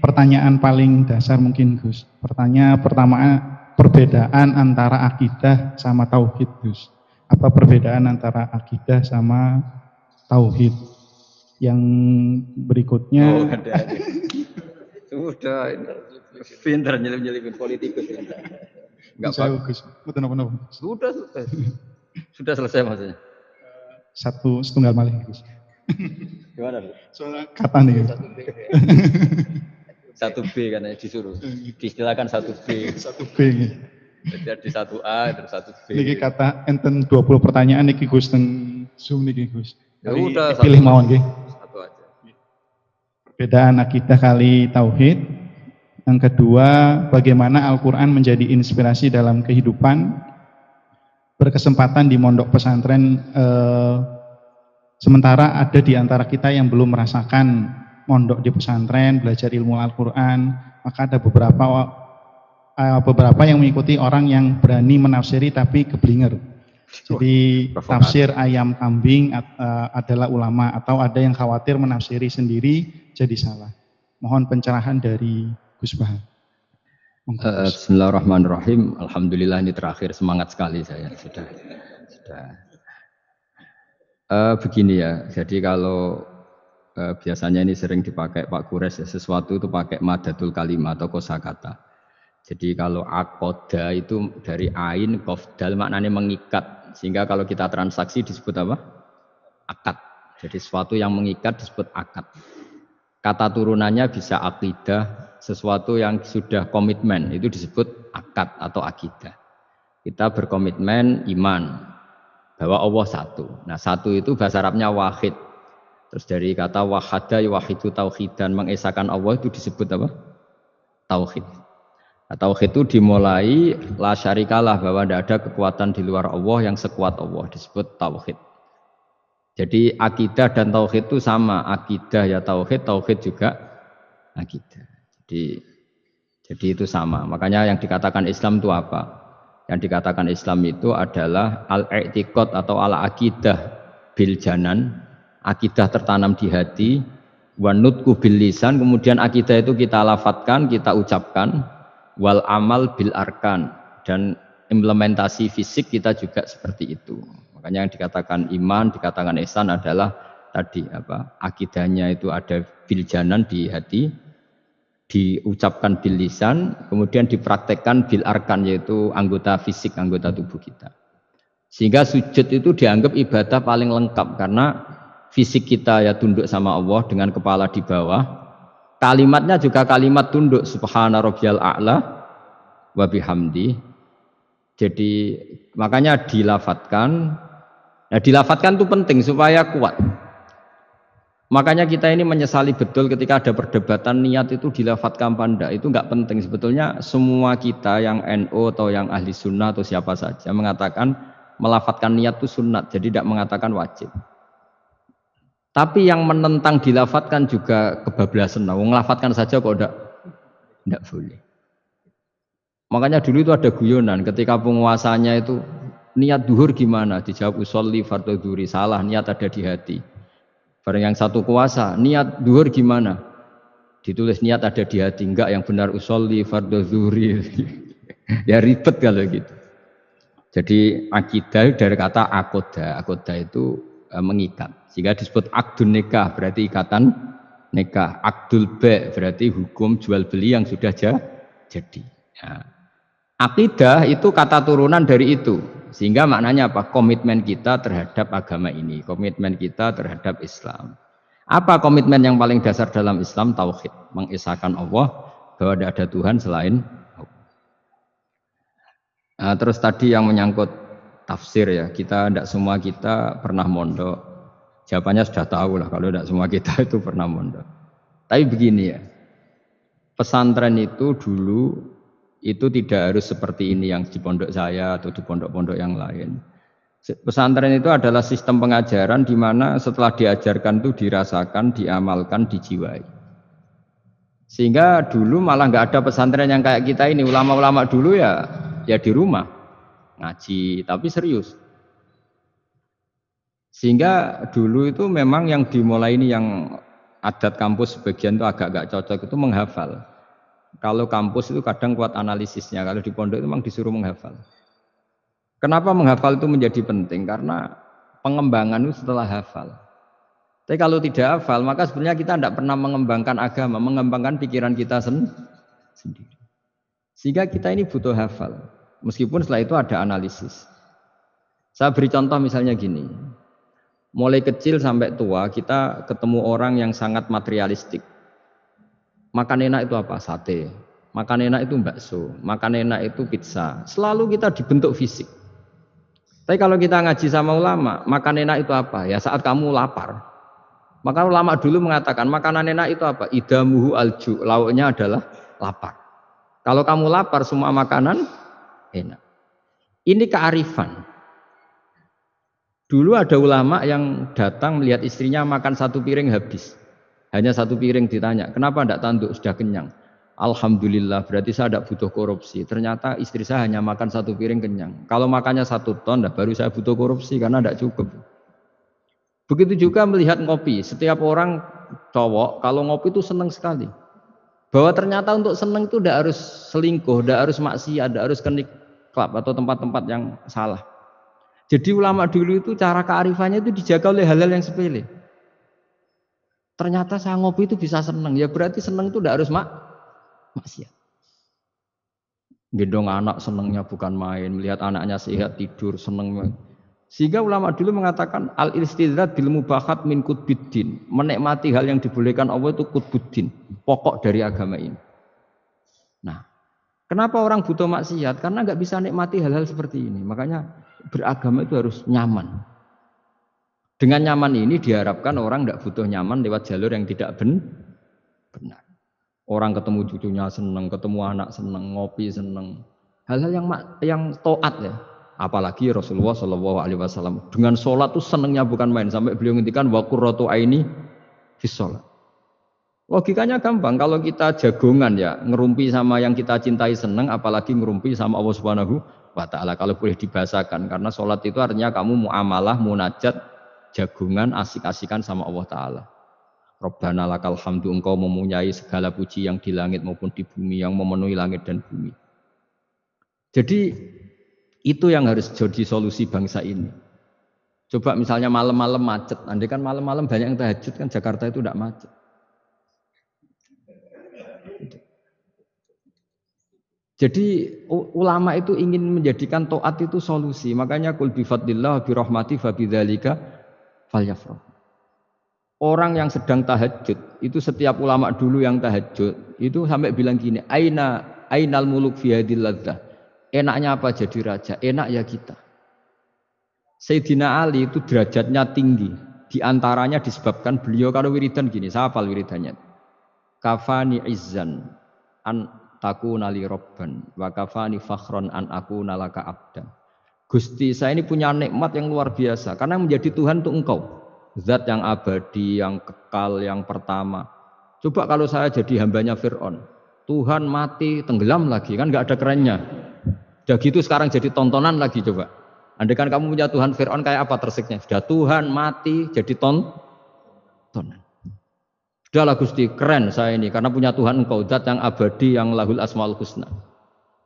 pertanyaan paling dasar mungkin Gus. Pertanyaan pertama, perbedaan antara akidah sama tauhid Gus. Apa perbedaan antara akidah sama tauhid? Yang berikutnya sudah pintar nyelip-nyelipin politikus enggak apa sudah selesai maksudnya setunggal malih Gus. Gimana soalnya kata nih satu B karena disuruh diistilahkan 1B jadi ada 1A dan 1B niki kata enten 20 pertanyaan niki Gus teng Zoom niki Gus. Ya udah pilih mawon nggih. Satu aja. Perbedaan akidah kali tauhid. Yang kedua, bagaimana Al-Qur'an menjadi inspirasi dalam kehidupan. Berkesempatan di mondok pesantren sementara ada di antara kita yang belum merasakan mondok di pesantren, belajar ilmu Al-Qur'an, maka ada beberapa yang mengikuti orang yang berani menafsiri tapi keblinger. Jadi tafsir ayam kambing adalah ulama, atau ada yang khawatir menafsiri sendiri jadi salah. Mohon pencerahan dari Gus Bahar. Bismillahirrahmanirrahim. Alhamdulillah ini terakhir, semangat sekali saya sudah. Begini ya, jadi kalau biasanya ini sering dipakai Pak Kures ya, sesuatu itu pakai madatul kalimah atau kosakata. Jadi kalau aqoda itu dari ain, qaf, dal maknanya mengikat. Sehingga kalau kita transaksi disebut apa? Akad. Jadi sesuatu yang mengikat disebut akad. Kata turunannya bisa akidah, sesuatu yang sudah komitmen itu disebut akad atau akidah. Kita berkomitmen iman bahwa Allah satu. Nah satu itu bahasa Arabnya wahid. Terus dari kata wahada wahidu tauhidan, mengesahkan Allah itu disebut apa? Tauhid. Nah, tauhid itu dimulai la syarikalah, bahwa tidak ada kekuatan di luar Allah yang sekuat Allah, disebut tauhid. Jadi akidah dan tauhid itu sama, akidah ya tauhid, tauhid juga akidah. Jadi itu sama. Makanya yang dikatakan Islam itu apa? Yang dikatakan Islam itu adalah al-i'tiqad atau al-aqidah bil janan, akidah tertanam di hati, wa nutqu bil lisan, kemudian akidah itu kita lafadzkan, kita ucapkan, wal amal bil arkan, dan implementasi fisik kita juga seperti itu. Makanya yang dikatakan iman, dikatakan ihsan adalah tadi apa? Akidahnya itu ada bil janan di hati, diucapkan bil lisan, kemudian dipraktekkan bil arkan, yaitu anggota fisik, anggota tubuh kita. Sehingga sujud itu dianggap ibadah paling lengkap karena fisik kita ya tunduk sama Allah dengan kepala di bawah. Kalimatnya juga kalimat tunduk, subhana rabbiyal a'la wa bihamdi. Jadi makanya dilafatkan. Nah, dilafatkan itu penting supaya kuat. Makanya kita ini menyesali betul ketika ada perdebatan niat itu dilafatkan apa enggak. Itu enggak penting sebetulnya. Semua kita yang NU atau yang ahli sunnah atau siapa saja mengatakan melafatkan niat itu sunat, jadi tidak mengatakan wajib. Tapi yang menentang dilafatkan juga kebablasan. Nah, melafatkan saja kok enggak boleh. Makanya dulu itu ada guyonan ketika penguasanya itu niat duhur gimana? Dijawab usolli fardhu dhuhri, salah, niat ada di hati. Barang yang satu kuasa, niat duhur gimana? Ditulis niat ada di hati, enggak, yang benar usolli fardhu dhuhri. Ya ribet kalau gitu. Jadi akidah dari kata akoda, akoda itu mengikat. Sehingga disebut akdun nikah, berarti ikatan nikah. Akdul ba' berarti hukum jual beli yang sudah jadi. Ya. Akidah itu kata turunan dari itu. Sehingga maknanya apa? Komitmen kita terhadap agama ini, komitmen kita terhadap Islam. Apa komitmen yang paling dasar dalam Islam? Tauhid, mengesahkan Allah bahwa tidak ada Tuhan selain Allah. Nah, terus tadi yang menyangkut tafsir ya, tidak semua kita pernah mondok. Jawabannya sudah tahu lah kalau tidak semua kita itu pernah mondok. Tapi begini ya, pesantren itu dulu itu tidak harus seperti ini yang di pondok saya atau di pondok-pondok yang lain. Pesantren itu adalah sistem pengajaran di mana setelah diajarkan itu dirasakan, diamalkan, dijiwai. Sehingga dulu malah nggak ada pesantren yang kayak kita ini. Ulama-ulama dulu ya di rumah ngaji, tapi serius. Sehingga dulu itu memang yang dimulai ini yang adat kampus sebagian itu agak-agak cocok itu menghafal. Kalau kampus itu kadang kuat analisisnya, kalau di pondok itu memang disuruh menghafal. Kenapa menghafal itu menjadi penting? Karena pengembangan itu setelah hafal. Tapi kalau tidak hafal, maka sebenarnya kita tidak pernah mengembangkan agama, mengembangkan pikiran kita sendiri. Sehingga kita ini butuh hafal. Meskipun setelah itu ada analisis. Saya beri contoh misalnya gini. Mulai kecil sampai tua kita ketemu orang yang sangat materialistik. Makan enak itu apa? Sate. Makan enak itu bakso. Makan enak itu pizza. Selalu kita dibentuk fisik. Tapi kalau kita ngaji sama ulama, makan enak itu apa? Ya saat kamu lapar. Maka ulama dulu mengatakan makanan enak itu apa? Idamuhu alju. Lauknya adalah lapar. Kalau kamu lapar semua makanan enak. Ini kearifan. Dulu ada ulama yang datang melihat istrinya makan satu piring habis. Hanya satu piring, ditanya, kenapa tidak tanduk, sudah kenyang? Alhamdulillah, berarti saya tidak butuh korupsi. Ternyata istri saya hanya makan satu piring kenyang. Kalau makannya 1 ton, baru saya butuh korupsi karena tidak cukup. Begitu juga melihat ngopi. Setiap orang cowok, kalau ngopi itu senang sekali. Bahwa ternyata untuk senang itu tidak harus selingkuh, tidak harus maksiat, tidak harus ke klub atau tempat-tempat yang salah. Jadi ulama dulu itu cara kearifannya itu dijaga oleh hal-hal yang sepele. Ternyata saya ngopi itu bisa senang, ya berarti senang itu tidak harus maksiat. Gendong anak senengnya bukan main, melihat anaknya sehat tidur seneng. Sehingga ulama dulu mengatakan al-istidrad bil mubahat min qutbiddin. Menikmati hal yang dibolehkan Allah itu qutbuddin, pokok dari agama ini. Nah, kenapa orang butuh maksiat? Karena nggak bisa nikmati hal-hal seperti ini. Makanya beragama itu harus nyaman. Dengan nyaman ini diharapkan orang tidak butuh nyaman lewat jalur yang tidak benar. Orang ketemu cucunya seneng, ketemu anak seneng, ngopi seneng. Hal-hal yang taat ya. Apalagi Rasulullah Shallallahu Alaihi Wasallam dengan sholat tuh senengnya bukan main. Sampai beliau ngendikan wa qurratu aini fis sholat. Logikanya gampang. Kalau kita jagongan ya ngerumpi sama yang kita cintai seneng, apalagi ngerumpi sama Allah Subhanahu wa Ta'ala. Kalau boleh dibahasakan, karena sholat itu artinya kamu muamalah, munajat, jagungan, asik-asikan sama Allah Ta'ala. Rabbana lakal hamdu, engkau mempunyai segala puji yang di langit maupun di bumi, yang memenuhi langit dan bumi. Jadi itu yang harus jadi solusi bangsa ini. Coba misalnya malam-malam macet, andai kan malam-malam banyak yang tahajud kan Jakarta itu tidak macet. Jadi ulama itu ingin menjadikan taat itu solusi. Makanya kul bi fadlillah bi rahmati fa bidzalika falyafrah. Orang yang sedang tahajud, itu setiap ulama dulu yang tahajud, itu sampai bilang gini, ainal muluk fi hadil ladzah. Enaknya apa jadi raja? Enak ya kita. Sayyidina Ali itu derajatnya tinggi. Di antaranya disebabkan beliau kalau wiridan gini, saya hafal wiridannya. Kafani izzan an takuna li robban wa kafani fakhron an akuna laka abdan. Gusti, saya ini punya nikmat yang luar biasa karena menjadi Tuhan untuk engkau. Zat yang abadi, yang kekal, yang pertama. Coba kalau saya jadi hambanya Fir'aun, Tuhan mati, tenggelam lagi, kan nggak ada kerennya. Udah gitu sekarang jadi tontonan lagi coba. Andai kan kamu punya Tuhan Fir'aun kayak apa tersiknya? Sudah Tuhan mati jadi tontonan. Sudahlah Gusti, keren saya ini karena punya Tuhan engkau, zat yang abadi, yang lahul asmaul husna.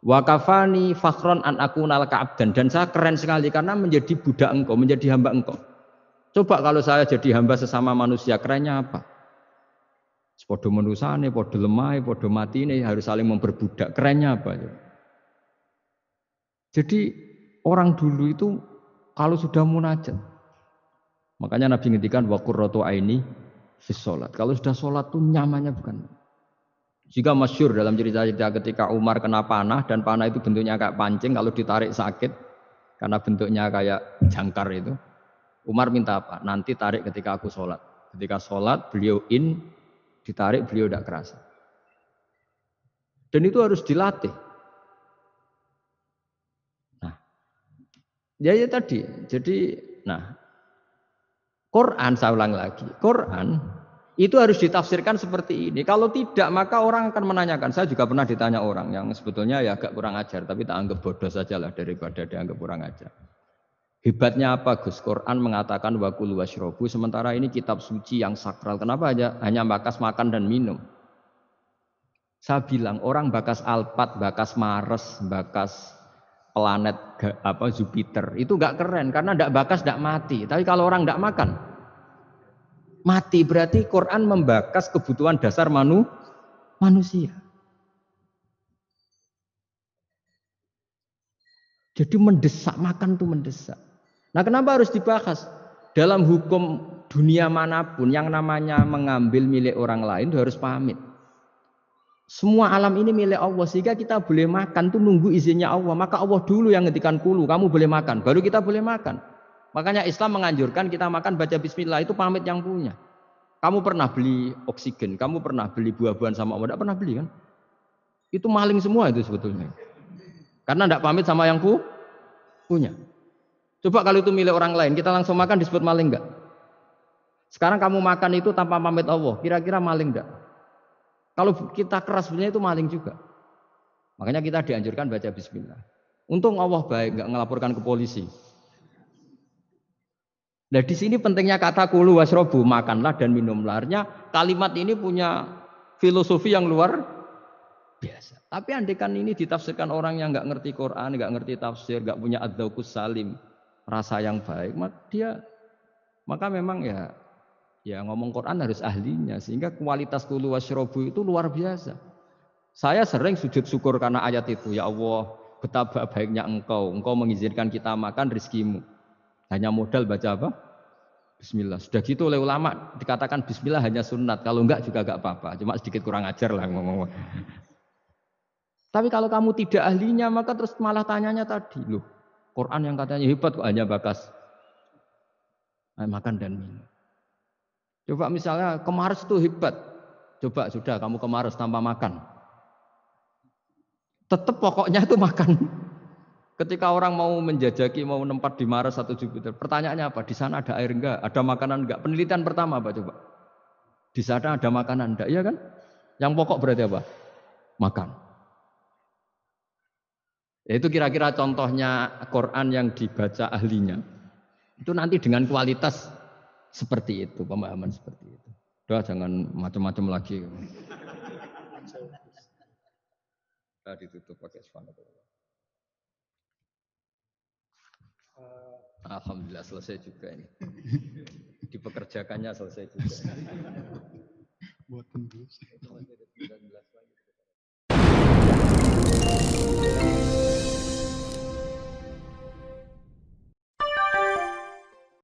Wa kafani fakhron an akuna laka abdan, dan saya keren sekali karena menjadi budak engkau, menjadi hamba engkau. Coba kalau saya jadi hamba sesama manusia, kerennya apa? Podo menusane, podo lemah, podo mati ini harus saling memperbudak. Kerennya apa? Jadi orang dulu itu kalau sudah munajat, makanya Nabi ngendikan wa qurratu aini fis sholat. Kalau sudah sholat tuh nyamannya bukan. Jika masyhur dalam cerita-cerita ketika Umar kena panah dan panah itu bentuknya kayak pancing, kalau ditarik sakit karena bentuknya kayak jangkar itu. Umar minta apa? Nanti tarik ketika aku sholat. Ketika sholat beliau ditarik beliau tidak kerasa. Dan itu harus dilatih. Nah, ya tadi. Jadi, Quran saya ulang lagi. Quran itu harus ditafsirkan seperti ini. Kalau tidak maka orang akan menanyakan. Saya juga pernah ditanya orang yang sebetulnya ya agak kurang ajar, tapi tak anggap bodoh saja lah daripada dianggap kurang ajar. Hebatnya apa Gus? Quran mengatakan wa kulu washrobu, sementara ini kitab suci yang sakral. Kenapa hanya bakas makan dan minum? Saya bilang orang bakas Alphard, bakas Mars, bakas planet Jupiter itu nggak keren karena nggak bakas nggak mati. Tapi kalau orang nggak makan mati, berarti Quran membakas kebutuhan dasar manusia. Jadi mendesak, makan tuh mendesak. Nah, kenapa harus dibahas? Dalam hukum dunia manapun yang namanya mengambil milik orang lain itu harus pamit. Semua alam ini milik Allah, sehingga kita boleh makan tuh nunggu izinnya Allah. Maka Allah dulu yang ngendikan kulu, kamu boleh makan, baru kita boleh makan. Makanya Islam menganjurkan kita makan baca bismillah, itu pamit yang punya. Kamu pernah beli oksigen, kamu pernah beli buah-buahan sama Allah, tidak pernah beli kan? Itu maling semua itu sebetulnya. Karena tidak pamit sama yang punya. Coba kalau itu milik orang lain, kita langsung makan disebut maling enggak? Sekarang kamu makan itu tanpa pamit Allah, kira-kira maling enggak? Kalau kita keras sebenarnya itu maling juga. Makanya kita dianjurkan baca bismillah. Untung Allah baik, enggak ngelaporkan ke polisi. Nah di sini pentingnya kata kulu wasrobu, makanlah dan minumlah. Artinya kalimat ini punya filosofi yang luar biasa. Tapi andekan ini ditafsirkan orang yang nggak ngerti Quran, nggak ngerti tafsir, nggak punya ad-dzauqus salim, rasa yang baik, maka memang ya ngomong Quran harus ahlinya, sehingga kualitas kulu wasyrobu itu luar biasa. Saya sering sujud syukur karena ayat itu. Ya Allah, betapa baiknya Engkau mengizinkan kita makan rezekimu. Hanya modal baca apa? Bismillah. Sudah gitu oleh ulama dikatakan Bismillah hanya sunat. Kalau enggak juga enggak apa-apa. Cuma sedikit kurang ajar lah ngomong. Tapi kalau kamu tidak ahlinya maka terus malah tanyanya tadi loh. Quran yang katanya hebat kok hanya bakas makan dan minum. Coba misalnya kemarin itu hebat. Coba sudah kamu kemarin tanpa makan. Tetap pokoknya itu makan. Ketika orang mau menjajaki, mau nempat di Mars atau Jupiter, pertanyaannya apa? Di sana ada air enggak? Ada makanan enggak? Penelitian pertama apa coba? Di sana ada makanan enggak? Iya kan? Yang pokok berarti apa? Makan. Itu kira-kira contohnya Quran yang dibaca ahlinya. Itu nanti dengan kualitas seperti itu, pemahaman seperti itu. Udah jangan macam-macam lagi. Udah ditutup pakai subhanallah. Alhamdulillah selesai juga ini. Dipekerjakannya selesai juga. Buat